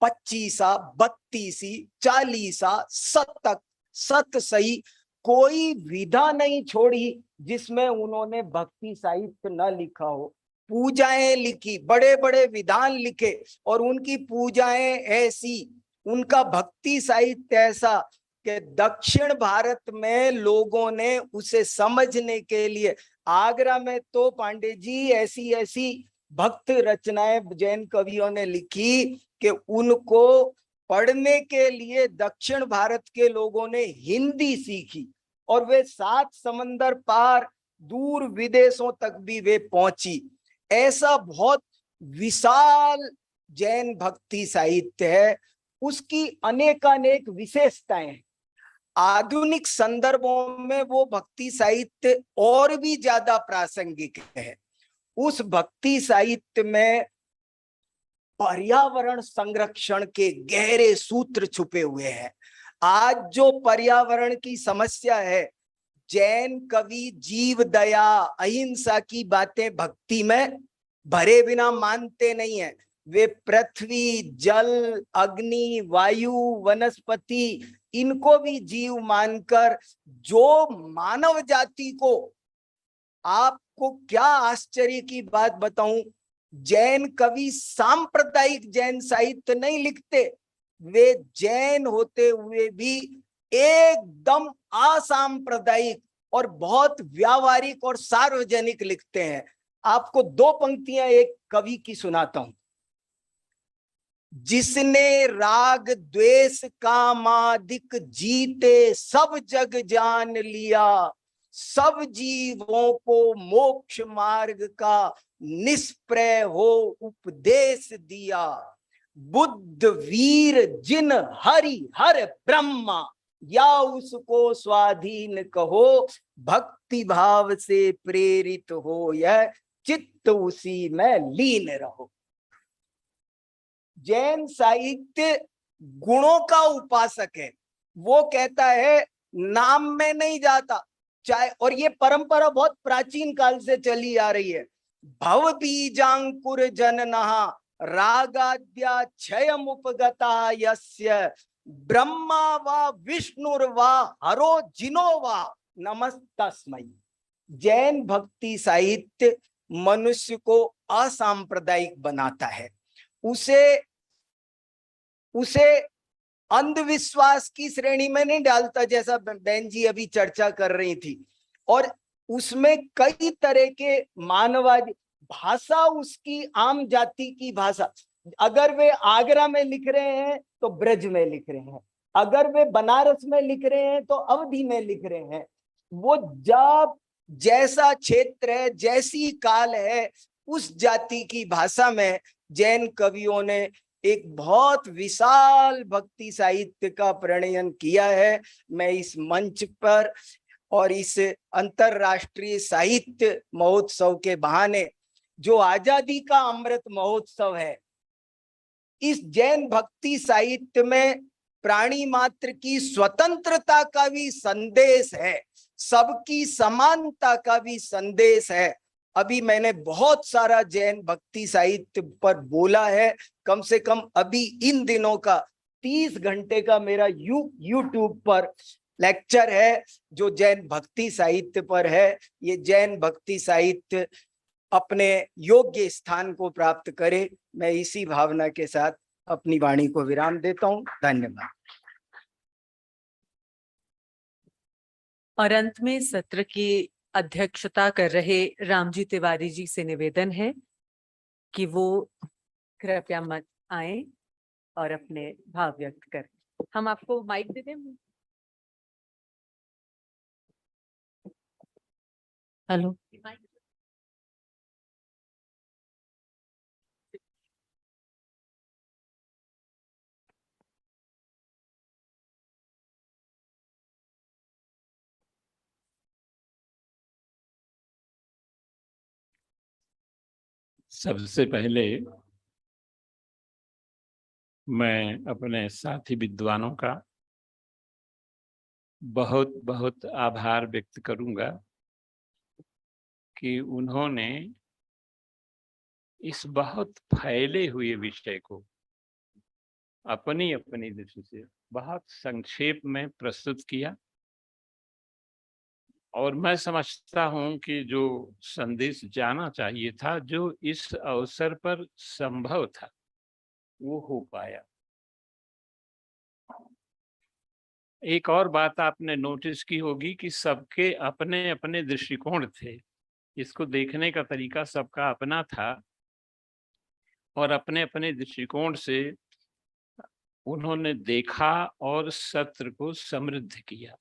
25, 32, 40, शतक, शतसही, कोई विधा नहीं छोड़ी जिसमें उन्होंने भक्ति साहित्य न लिखा हो। पूजाएं लिखी, बड़े बड़े विधान लिखे, और उनकी पूजाएं ऐसी, उनका भक्ति साहित्य ऐसा कि दक्षिण भारत में लोगों ने उसे समझने के लिए, आगरा में तो पांडे जी ऐसी ऐसी भक्त रचनाएं जैन कवियों ने लिखी कि उनको पढ़ने के लिए दक्षिण भारत के लोगों ने हिंदी सीखी, और वे 7 समंदर पार दूर विदेशों तक भी वे पहुंची। ऐसा बहुत विशाल जैन भक्ति साहित्य है, उसकी अनेकानेक विशेषताएं हैं। आधुनिक संदर्भों में वो भक्ति साहित्य और भी ज्यादा प्रासंगिक है। उस भक्ति साहित्य में पर्यावरण संरक्षण के गहरे सूत्र छुपे हुए हैं। आज जो पर्यावरण की समस्या है, जैन कवि जीव दया, अहिंसा की बातें भक्ति में भरे बिना मानते नहीं है। वे पृथ्वी, जल, अग्नि, वायु, वनस्पति, इनको भी जीव मानकर, जो मानव जाति को, आपको क्या आश्चर्य की बात बताऊं, जैन कवि सांप्रदायिक जैन साहित्य नहीं लिखते। वे जैन होते हुए भी एकदम असांप्रदायिक और बहुत व्यावहारिक और सार्वजनिक लिखते हैं। आपको 2 पंक्तियां एक कवि की सुनाता हूं। जिसने राग द्वेष कामादिक जीते सब जग जान लिया, सब जीवों को मोक्ष मार्ग का निष्प्रय हो उपदेश दिया। बुद्ध वीर जिन हरि हर ब्रह्मा, या उसको स्वाधीन कहो, भक्ति भाव से प्रेरित हो यह चित्त उसी में लीन रहो। जैन साहित्य गुणों का उपासक है। वो कहता है नाम में नहीं जाता, चाहे, और ये परंपरा बहुत प्राचीन काल से चली आ रही है। भव बीजांकुर जननहा रागाद्या क्षयमुपगता यस्य, ब्रह्मा वा विष्णुर्वा हरो जिनो वा नमस्तस्मै। जैन भक्ति साहित्य मनुष्य को असांप्रदायिक बनाता है, उसे अंधविश्वास की श्रेणी में नहीं डालता, जैसा बहन जी अभी चर्चा कर रही थी। और उसमें कई तरह के मानववादी भाषा, उसकी आम जाति की भाषा, अगर वे आगरा में लिख रहे हैं तो ब्रज में लिख रहे हैं, अगर वे बनारस में लिख रहे हैं तो अवधी में लिख रहे हैं। वो जब जैसा क्षेत्र है, जैसी काल है, उस जाति की भाषा में जैन कवियों ने एक बहुत विशाल भक्ति साहित्य का प्रणयन किया है। मैं इस मंच पर और इस अंतरराष्ट्रीय साहित्य महोत्सव के बहाने, जो आजादी का अमृत महोत्सव है, इस जैन भक्ति साहित्य में प्राणी मात्र की स्वतंत्रता का भी संदेश है, सबकी समानता का भी संदेश है। अभी मैंने बहुत सारा जैन भक्ति साहित्य पर बोला है, कम से कम अभी इन दिनों का 30 घंटे का मेरा यूट्यूब पर लेक्चर है जो जैन भक्ति साहित्य पर है। ये जैन भक्ति साहित्य अपने योग्य स्थान को प्राप्त करे, मैं इसी भावना के साथ अपनी वाणी को विराम देता हूं। धन्यवाद। और अंत में सत्र की अध्यक्षता कर रहे रामजी तिवारी जी से निवेदन है कि वो कृपया मत आए और अपने भाव व्यक्त करें। हम आपको माइक दे दें। हेलो, सबसे पहले मैं अपने साथी विद्वानों का बहुत बहुत आभार व्यक्त करूंगा कि उन्होंने इस बहुत फैले हुए विषय को अपनी अपनी दृष्टि से बहुत संक्षेप में प्रस्तुत किया। और मैं समझता हूं कि जो संदेश जाना चाहिए था, जो इस अवसर पर संभव था, वो हो पाया। एक और बात आपने नोटिस की होगी कि सबके अपने अपने दृष्टिकोण थे, इसको देखने का तरीका सबका अपना था और अपने अपने दृष्टिकोण से उन्होंने देखा और सत्र को समृद्ध किया।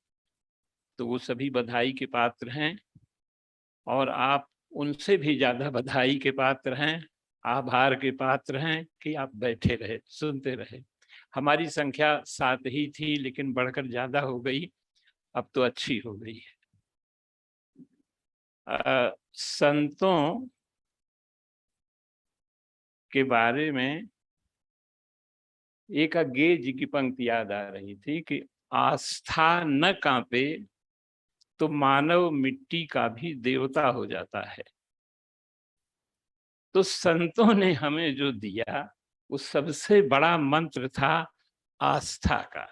तो वो सभी बधाई के पात्र हैं और आप उनसे भी ज्यादा बधाई के पात्र हैं, आभार के पात्र हैं कि आप बैठे रहे, सुनते रहे। हमारी संख्या 7 ही थी, लेकिन बढ़कर ज्यादा हो गई, अब तो अच्छी हो गई है। संतों के बारे में एक अज्ञे जी की पंक्ति याद आ रही थी कि आस्था न कांपे तो मानव मिट्टी का भी देवता हो जाता है। तो संतों ने हमें जो दिया वो सबसे बड़ा मंत्र था आस्था का।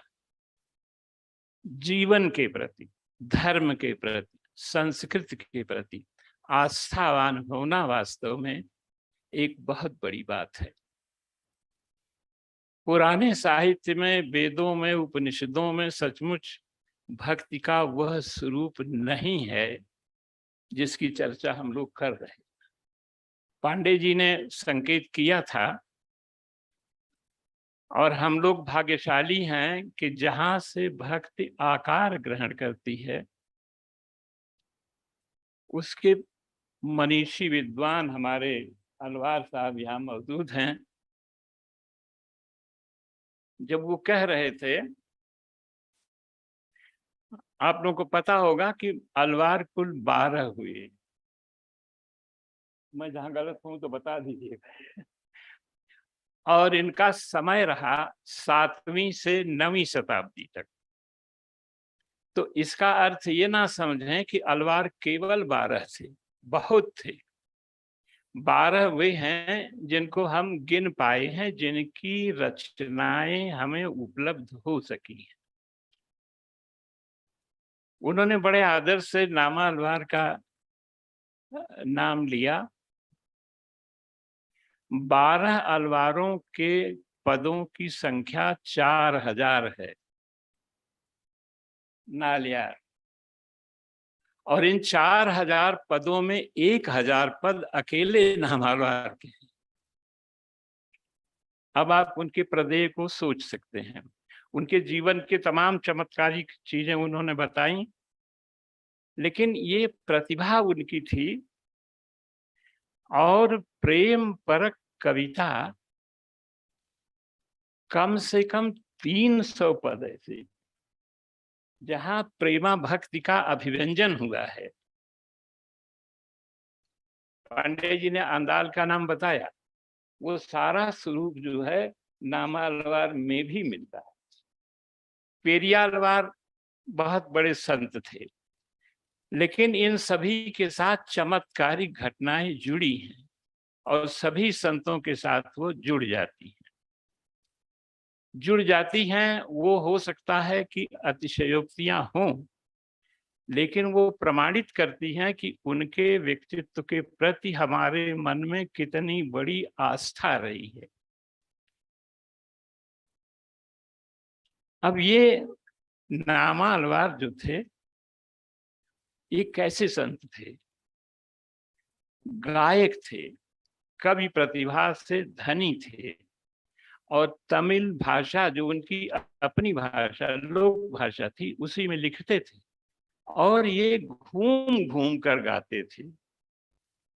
जीवन के प्रति, धर्म के प्रति, संस्कृति के प्रति आस्थावान होना वास्तव में एक बहुत बड़ी बात है। पुराने साहित्य में, वेदों में, उपनिषदों में सचमुच भक्ति का वह स्वरूप नहीं है जिसकी चर्चा हम लोग कर रहे हैं। पांडे जी ने संकेत किया था और हम लोग भाग्यशाली हैं कि जहां से भक्ति आकार ग्रहण करती है उसके मनीषी विद्वान हमारे अलवार साहब यहाँ मौजूद हैं। जब वो कह रहे थे, आप लोगों को पता होगा कि अलवार कुल 12 हुए। मैं जहां गलत हूं तो बता दीजिएगा। और इनका समय रहा 7वीं से 9वीं शताब्दी तक। तो इसका अर्थ ये ना समझें कि अलवार केवल 12 थे, बहुत थे। 12 वे हैं जिनको हम गिन पाए हैं, जिनकी रचनाएं हमें उपलब्ध हो सकी हैं। उन्होंने बड़े आदर से नामा अलवार का नाम लिया। 12 अलवारों के पदों की संख्या 4000 है नालियार, और इन 4000 पदों में 1000 पद अकेले नाम अलवार के हैं। अब आप उनके प्रदेय को सोच सकते हैं। उनके जीवन के तमाम चमत्कारिक चीजें उन्होंने बताई, लेकिन ये प्रतिभा उनकी थी। और प्रेम परक कविता कम से कम 300 पद ऐसे जहां प्रेमा भक्ति का अभिव्यंजन हुआ है। पांडे जी ने अंदाल का नाम बताया, वो सारा स्वरूप जो है नामालवार में भी मिलता है। पेरियालवार बहुत बड़े संत थे, लेकिन इन सभी के साथ चमत्कारिक घटनाएं जुड़ी हैं और सभी संतों के साथ वो जुड़ जाती हैं। वो हो सकता है कि अतिशयोक्तियां हों, लेकिन वो प्रमाणित करती हैं कि उनके व्यक्तित्व के प्रति हमारे मन में कितनी बड़ी आस्था रही है। अब ये नामालवार जो थे, ये कैसे संत थे? गायक थे, कवि प्रतिभा से धनी थे, और तमिल भाषा जो उनकी अपनी भाषा, लोक भाषा थी, उसी में लिखते थे। और ये घूम घूम कर गाते थे।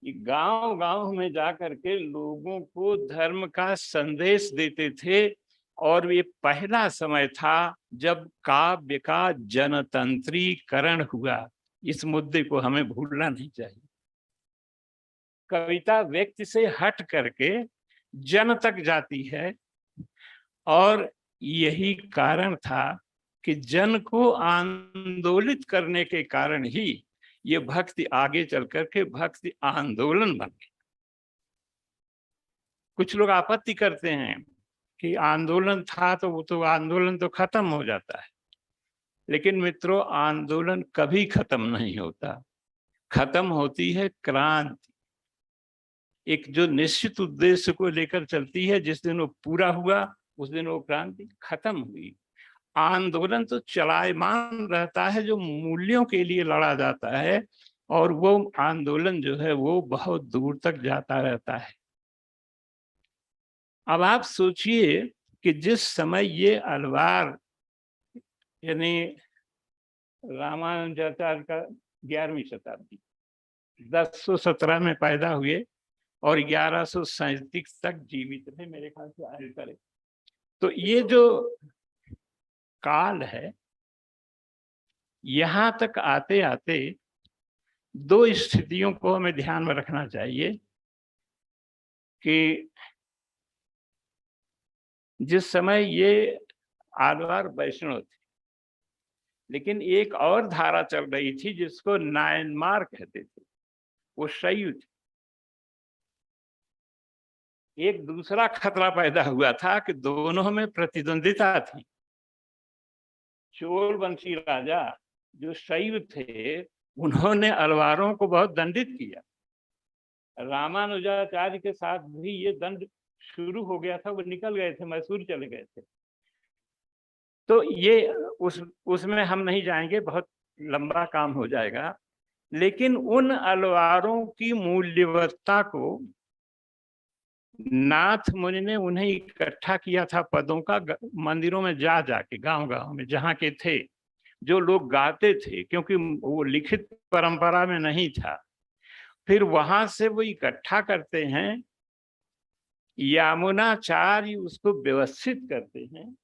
गांव गांव में जाकर के लोगों को धर्म का संदेश देते थे। और ये पहला समय था जब काव्य का जनतंत्रीकरण हुआ। इस मुद्दे को हमें भूलना नहीं चाहिए। कविता व्यक्ति से हट करके जन तक जाती है, और यही कारण था कि जन को आंदोलित करने के कारण ही ये भक्ति आगे चल करके भक्ति आंदोलन बन गई। कुछ लोग आपत्ति करते हैं कि आंदोलन था तो वो तो आंदोलन तो खत्म हो जाता है, लेकिन मित्रों, आंदोलन कभी खत्म नहीं होता। खत्म होती है क्रांति, एक जो निश्चित उद्देश्य को लेकर चलती है। जिस दिन वो पूरा हुआ उस दिन वो क्रांति खत्म हुई। आंदोलन तो चलायमान रहता है, जो मूल्यों के लिए लड़ा जाता है, और वो आंदोलन जो है वो बहुत दूर तक जाता रहता है। अब आप सोचिए कि जिस समय ये अलवार यानी रामानुजाचार्य का 11वीं शताब्दी 1017 में पैदा हुए और 1137 तक जीवित रहे, मेरे ख्याल से आगे करे। तो ये जो काल है, यहां तक आते आते दो स्थितियों को हमें ध्यान में रखना चाहिए कि जिस समय ये आलवार वैष्णव थे, लेकिन एक और धारा चल रही थी जिसको नायनमार कहते थे, वो शैव थे। एक दूसरा खतरा पैदा हुआ था कि दोनों में प्रतिद्वंदिता थी। चोल वंशी राजा जो शैव थे, उन्होंने अलवारों को बहुत दंडित किया। रामानुजाचार्य के साथ भी ये दंड शुरू हो गया था, वो निकल गए थे, मैसूर चले गए थे। तो ये उसमें हम नहीं जाएंगे, बहुत लंबा काम हो जाएगा। लेकिन उन अलवारों की मूल्यवत्ता को नाथ मुनि ने उन्हें इकट्ठा किया था पदों का, मंदिरों में जा जाके, गांव गांव में जहाँ के थे, जो लोग गाते थे, क्योंकि वो लिखित परंपरा में नहीं था। फिर वहां से वो इकट्ठा करते हैं, यामुनाचार्य उसको व्यवस्थित करते हैं,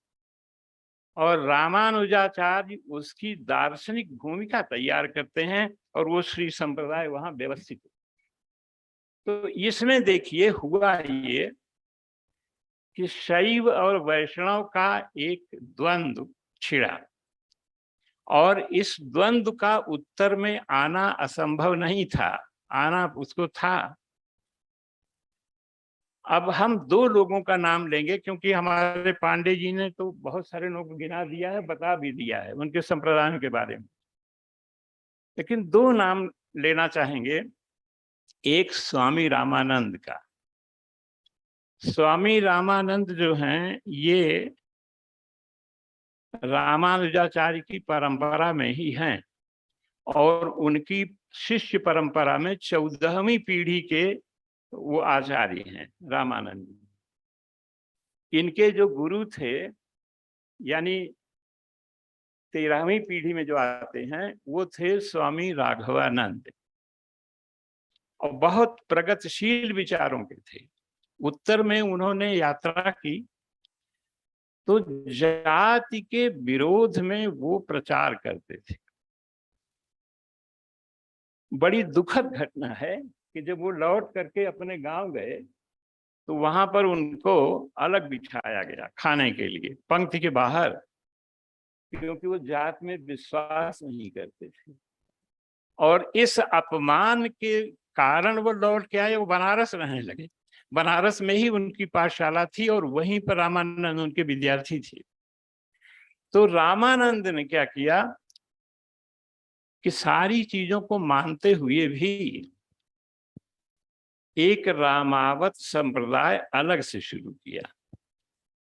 और रामानुजाचार्य उसकी दार्शनिक भूमिका तैयार करते हैं, और वो श्री संप्रदाय वहां व्यवस्थित। तो इसमें देखिए हुआ ये कि शैव और वैष्णव का एक द्वंद्व छिड़ा, और इस द्वंद्व का उत्तर में आना असंभव नहीं था, आना उसको था। अब हम दो लोगों का नाम लेंगे, क्योंकि हमारे पांडे जी ने तो बहुत सारे लोग गिना दिया है, बता भी दिया है उनके संप्रदायों के बारे में, लेकिन दो नाम लेना चाहेंगे। एक स्वामी रामानंद का। स्वामी रामानंद जो हैं ये रामानुजाचार्य की परंपरा में ही हैं और उनकी शिष्य परंपरा में 14वीं पीढ़ी के वो आचार्य हैं रामानंद। इनके जो गुरु थे यानी 13वीं पीढ़ी में जो आते हैं वो थे स्वामी राघवानंद और बहुत प्रगतिशील विचारों के थे। उत्तर में उन्होंने यात्रा की तो जाति के विरोध में वो प्रचार करते थे। बड़ी दुखद घटना है कि जब वो लौट करके अपने गांव गए तो वहां पर उनको अलग बिठाया गया खाने के लिए पंक्ति के बाहर, क्योंकि वो जात में विश्वास नहीं करते थे। और इस अपमान के कारण वो लौट के आए, वो बनारस रहने लगे। बनारस में ही उनकी पाठशाला थी और वहीं पर रामानंद उनके विद्यार्थी थे। तो रामानंद ने क्या किया कि सारी चीजों को मानते हुए भी एक रामावत संप्रदाय अलग से शुरू किया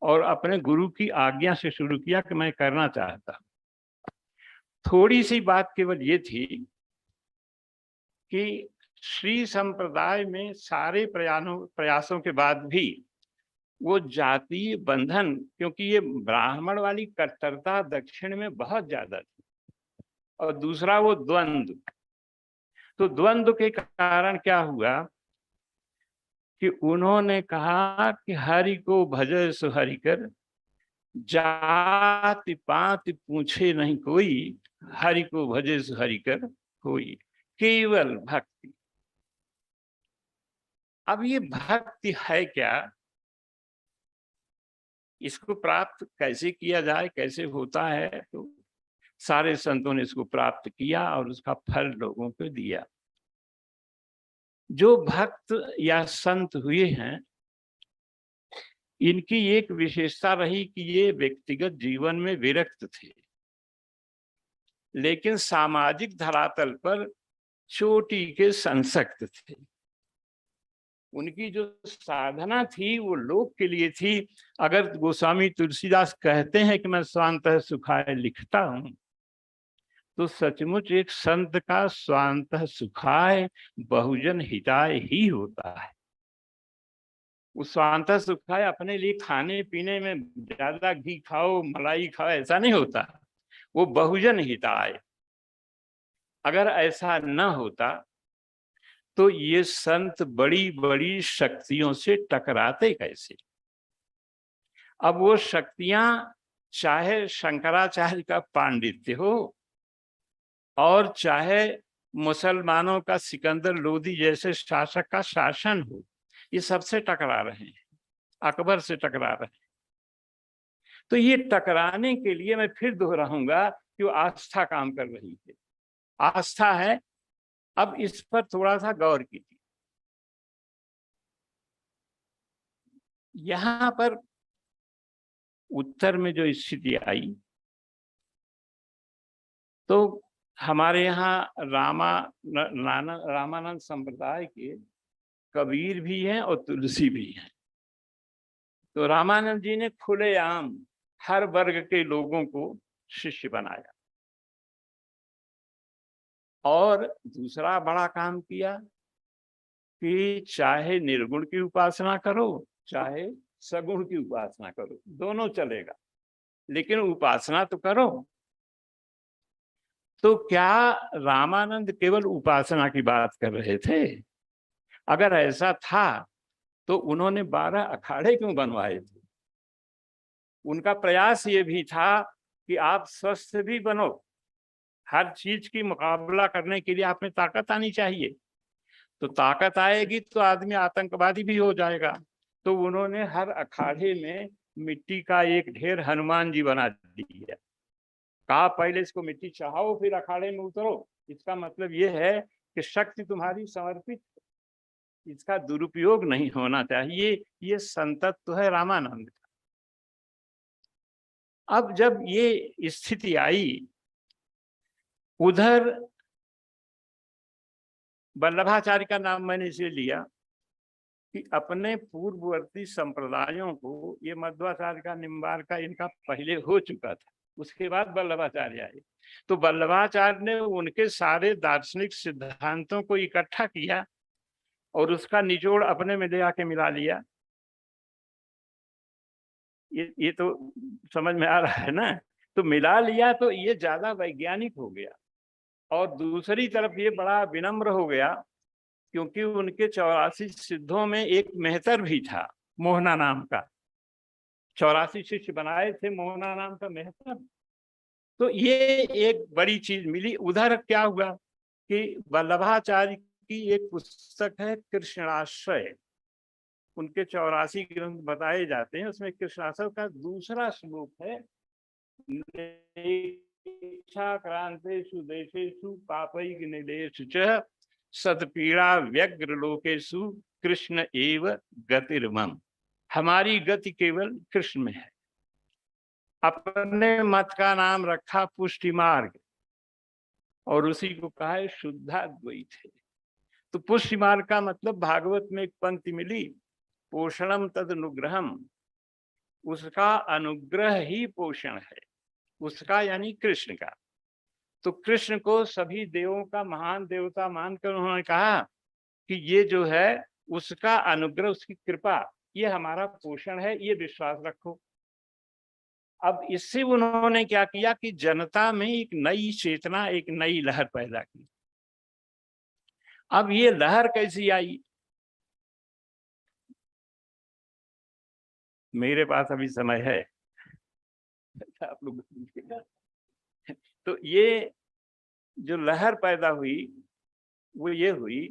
और अपने गुरु की आज्ञा से शुरू किया कि मैं करना चाहता। थोड़ी सी बात केवल ये थी कि श्री संप्रदाय में सारे प्रयासों के बाद भी वो जातीय बंधन, क्योंकि ये ब्राह्मण वाली कट्टरता दक्षिण में बहुत ज्यादा थी, और दूसरा वो द्वंद्व। तो द्वंद्व के कारण क्या हुआ कि उन्होंने कहा कि हरि को भजय सो हरि कर, जाति पाति पूछे नहीं कोई, हरि को भजे सो हरि कर कोई, केवल भक्ति। अब ये भक्ति है क्या, इसको प्राप्त कैसे किया जाए, कैसे होता है, तो सारे संतों ने इसको प्राप्त किया और उसका फल लोगों को दिया। जो भक्त या संत हुए हैं इनकी एक विशेषता रही कि ये व्यक्तिगत जीवन में विरक्त थे, लेकिन सामाजिक धरातल पर चोटी के संसक्त थे। उनकी जो साधना थी वो लोक के लिए थी। अगर गोस्वामी तुलसीदास कहते हैं कि मैं स्वांतः सुखाय लिखता हूं, तो सचमुच एक संत का स्वांतः सुखाय बहुजन हिताय ही होता है। वो स्वांतः सुखाय अपने लिए खाने पीने में ज्यादा घी खाओ मलाई खाओ ऐसा नहीं होता, वो बहुजन हिताय। अगर ऐसा न होता तो ये संत बड़ी बड़ी शक्तियों से टकराते कैसे। अब वो शक्तियां चाहे शंकराचार्य का पांडित्य हो और चाहे मुसलमानों का सिकंदर लोदी जैसे शासक का शासन हो, ये सबसे टकरा रहे हैं, अकबर से टकरा रहे हैं। तो ये टकराने के लिए मैं फिर दोहराऊंगा कि वो आस्था काम कर रही है। आस्था है। अब इस पर थोड़ा सा गौर कीजिए। यहां पर उत्तर में जो स्थिति आई तो हमारे यहाँ रामानंद संप्रदाय के कबीर भी हैं और तुलसी भी हैं। तो रामानंद जी ने खुलेआम हर वर्ग के लोगों को शिष्य बनाया और दूसरा बड़ा काम किया कि चाहे निर्गुण की उपासना करो चाहे सगुण की उपासना करो, दोनों चलेगा, लेकिन उपासना तो करो। तो क्या रामानंद केवल उपासना की बात कर रहे थे? अगर ऐसा था तो उन्होंने 12 अखाड़े क्यों बनवाए थे? उनका प्रयास ये भी था कि आप स्वस्थ भी बनो। हर चीज की मुकाबला करने के लिए आप में ताकत आनी चाहिए। तो ताकत आएगी तो आदमी आतंकवादी भी हो जाएगा। तो उन्होंने हर अखाड़े में मिट्टी का एक ढेर हनुमान जी बना दिया। कहा पहले इसको मिट्टी चढ़ाओ फिर अखाड़े में उतरो। इसका मतलब ये है कि शक्ति तुम्हारी समर्पित, इसका दुरुपयोग नहीं होना चाहिए। ये संतत्व है रामानंद का। अब जब ये स्थिति आई, उधर वल्लभाचार्य का नाम मैंने इसलिए लिया कि अपने पूर्ववर्ती संप्रदायों को, ये मध्वाचार्य का, निम्बार का, इनका पहले हो चुका था, उसके बाद वल्लभाचार्य आए। तो वल्लभाचार्य ने उनके सारे दार्शनिक सिद्धांतों को इकट्ठा किया और उसका निचोड़ अपने में ले आके मिला लिया। ये तो समझ में आ रहा है ना। तो मिला लिया तो ये ज्यादा वैज्ञानिक हो गया, और दूसरी तरफ ये बड़ा विनम्र हो गया, क्योंकि उनके 84 सिद्धों में एक मेहतर भी था, मोहना नाम का। 84 शिष्य बनाए थे, मोहना नाम का मेहतर। तो ये एक बड़ी चीज मिली। उधर क्या हुआ कि वल्लभाचार्य की एक पुस्तक है कृष्णाश्रय, उनके 84 ग्रंथ बताए जाते हैं, उसमें कृष्णाश्रय का दूसरा श्लोक है, क्रांतेषु देशेषु पापैः निलेषु च सत्पीड़ा व्यग्र लोकेषु कृष्ण एव गतिर्मम। हमारी गति केवल कृष्ण में है। अपने मत का नाम रखा पुष्टि मार्ग, और उसी को कहा है शुद्धाद्वैत है। तो पुष्टि मार्ग का मतलब, भागवत में एक पंक्ति मिली, पोषणम तद अनुग्रहम, उसका अनुग्रह ही पोषण है, उसका यानी कृष्ण का। तो कृष्ण को सभी देवों का महान देवता मानकर उन्होंने कहा कि ये जो है उसका अनुग्रह, उसकी कृपा, ये हमारा पोषण है, ये विश्वास रखो। अब इससे उन्होंने क्या किया कि जनता में एक नई चेतना, एक नई लहर पैदा की। अब ये लहर कैसी आई? मेरे पास अभी समय है आप लोग। तो ये जो लहर पैदा हुई वो ये हुई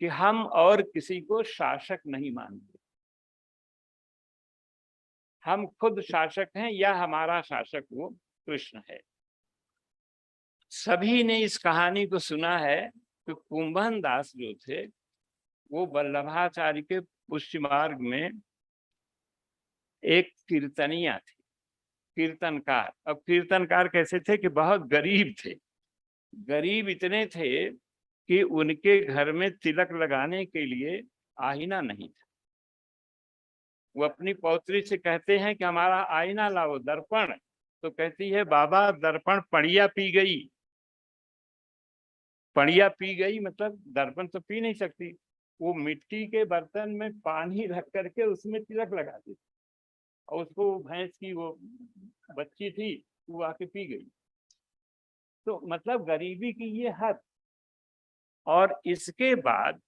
कि हम और किसी को शासक नहीं मानते, हम खुद शासक हैं, या हमारा शासक वो कृष्ण है। सभी ने इस कहानी को सुना है कि कुंभन दास जो थे वो वल्लभाचार्य के पुष्टि मार्ग में एक कीर्तनिया थी, कीर्तनकार। अब कीर्तनकार कैसे थे कि बहुत गरीब थे, गरीब इतने थे कि उनके घर में तिलक लगाने के लिए आईना नहीं था। वो अपनी पौत्री से कहते हैं कि हमारा आईना लाओ, दर्पण। तो कहती है बाबा दर्पण पड़िया पी गई। पड़िया पी गई मतलब दर्पण तो पी नहीं सकती। वो मिट्टी के बर्तन में पानी रख करके उसमें तिलक लगाती थी, और उसको भैंस की वो बच्ची थी वो आके पी गई। तो मतलब गरीबी की ये हद। और इसके बाद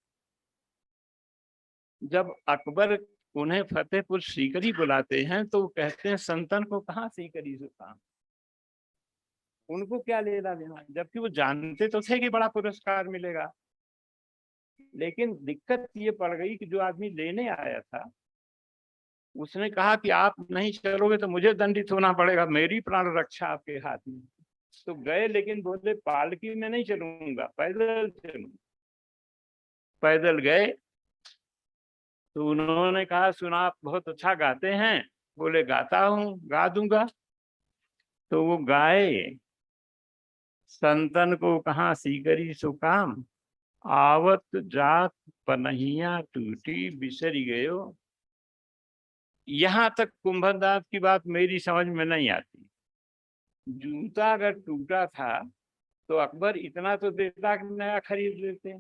जब अकबर उन्हें फतेहपुर सीकरी बुलाते हैं तो कहते हैं संतन को कहाँ सीकरी से काम, उनको क्या लेना देना, जबकि वो जानते तो थे कि बड़ा पुरस्कार मिलेगा। लेकिन दिक्कत ये पड़ गई कि जो आदमी लेने आया था उसने कहा कि आप नहीं चलोगे तो मुझे दंडित होना पड़ेगा, मेरी प्राण रक्षा आपके हाथ में। तो गए, लेकिन बोले पालकी में नहीं चलूंगा, पैदल चलूंगा। पैदल गए तो उन्होंने कहा सुना आप बहुत अच्छा गाते हैं। बोले गाता हूँ, गा दूंगा। तो वो गाए, संतन को कहाँ सीकरी सो काम, आवत जात पनहिया टूटी बिसरी गयो। यहां तक कुंभनदास की बात मेरी समझ में नहीं आती। जूता अगर टूटा था तो अकबर इतना तो देता कि नया खरीद लेते,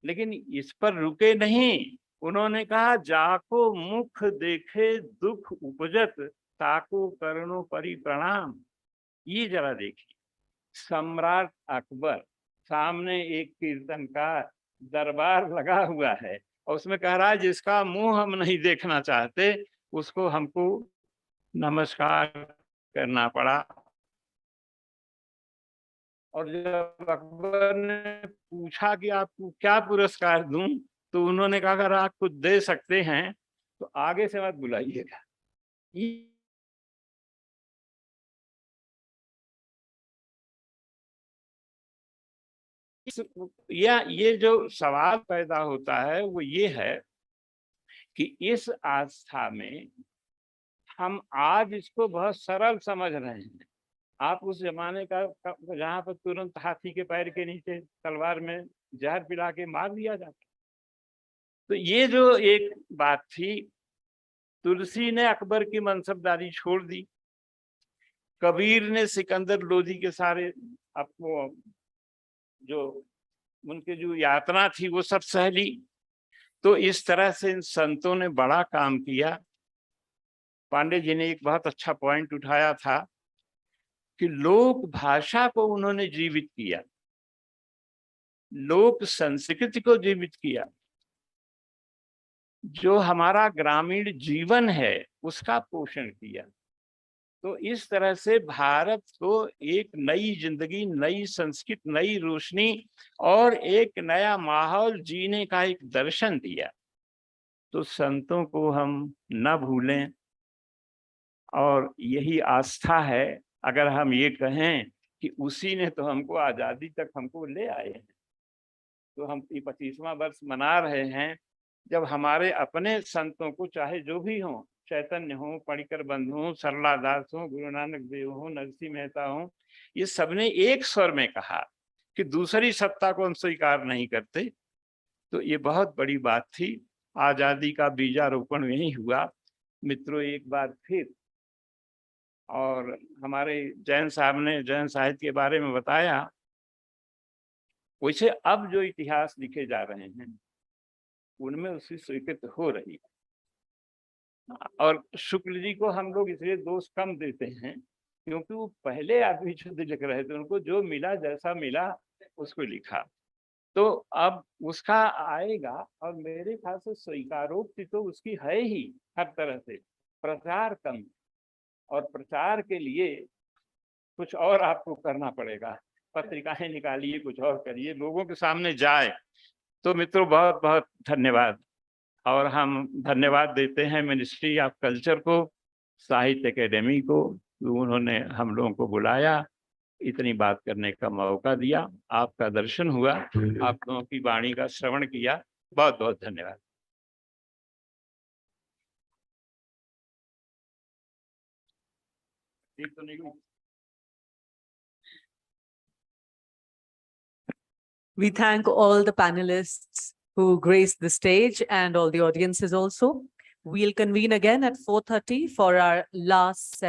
लेकिन इस पर रुके नहीं। उन्होंने कहा जाको मुख देखे दुख उपजत, ताको करणों परि प्रणाम। ये जरा देखिए, सम्राट अकबर सामने एक कीर्तनकार, दरबार लगा हुआ है, और उसमें कह रहा है जिसका मुंह हम नहीं देखना चाहते उसको हमको नमस्कार करना पड़ा। और जब अकबर ने पूछा कि आपको क्या पुरस्कार दूं, तो उन्होंने कहा अगर आप कुछ दे सकते हैं तो आगे से मत बुलाइएगा। या ये जो सवाल पैदा होता है वो ये है कि इस आस्था में हम आज इसको बहुत सरल समझ रहे हैं। आप उस जमाने का जहाँ पर तुरंत हाथी के पैर के नीचे तलवार में जहर पिला के मार दिया जाता। तो ये जो एक बात थी, तुलसी ने अकबर की मनसबदारी छोड़ दी, कबीर ने सिकंदर लोदी के सारे आपको जो उनके जो यातना थी वो सब सह ली। तो इस तरह से इन संतों ने बड़ा काम किया। पांडे जी ने एक बहुत अच्छा पॉइंट उठाया था कि लोक भाषा को उन्होंने जीवित किया, लोक संस्कृति को जीवित किया, जो हमारा ग्रामीण जीवन है उसका पोषण किया। तो इस तरह से भारत को एक नई जिंदगी, नई संस्कृति, नई रोशनी और एक नया माहौल जीने का एक दर्शन दिया। तो संतों को हम न भूलें, और यही आस्था है। अगर हम ये कहें कि उसी ने तो हमको आज़ादी तक हमको ले आए हैं, तो हम 25वां वर्ष मना रहे हैं जब हमारे अपने संतों को, चाहे जो भी हों, चैतन्य हो, पणिकर बंधु हो, सरला दास हो, गुरु नानक देव हो, नरसिंह मेहता हो, ये सबने एक स्वर में कहा कि दूसरी सत्ता को हम स्वीकार नहीं करते। तो ये बहुत बड़ी बात थी। आज़ादी का बीजारोपण यही हुआ। मित्रों, एक बार फिर, और हमारे जैन साहब ने जैन साहित्य के बारे में बताया, वैसे अब जो इतिहास लिखे जा रहे हैं उनमें उसकी स्वीकृति हो रही है। और शुक्ल जी को हम लोग इसलिए दोष कम देते हैं क्योंकि वो पहले आदमी जो लिख रहे थे, उनको जो मिला, जैसा मिला उसको लिखा। तो अब उसका आएगा, और मेरे ख्याल से स्वीकारोक्ति तो उसकी है ही हर तरह से। प्रचार कम, और प्रचार के लिए कुछ और आपको करना पड़ेगा। पत्रिकाएं निकालिए, कुछ और करिए, लोगों के सामने जाए। तो मित्रों, बहुत बहुत धन्यवाद। और हम धन्यवाद देते हैं मिनिस्ट्री ऑफ कल्चर को, साहित्य एकेडमी को, उन्होंने हम लोगों को बुलाया, इतनी बात करने का मौका दिया, आपका दर्शन हुआ, आप लोगों की वाणी का श्रवण किया। बहुत बहुत धन्यवाद। ठीक तो नहीं? We thank all the panelists who graced the stage and all the audiences also. We'll convene again at 4:30 for our last session.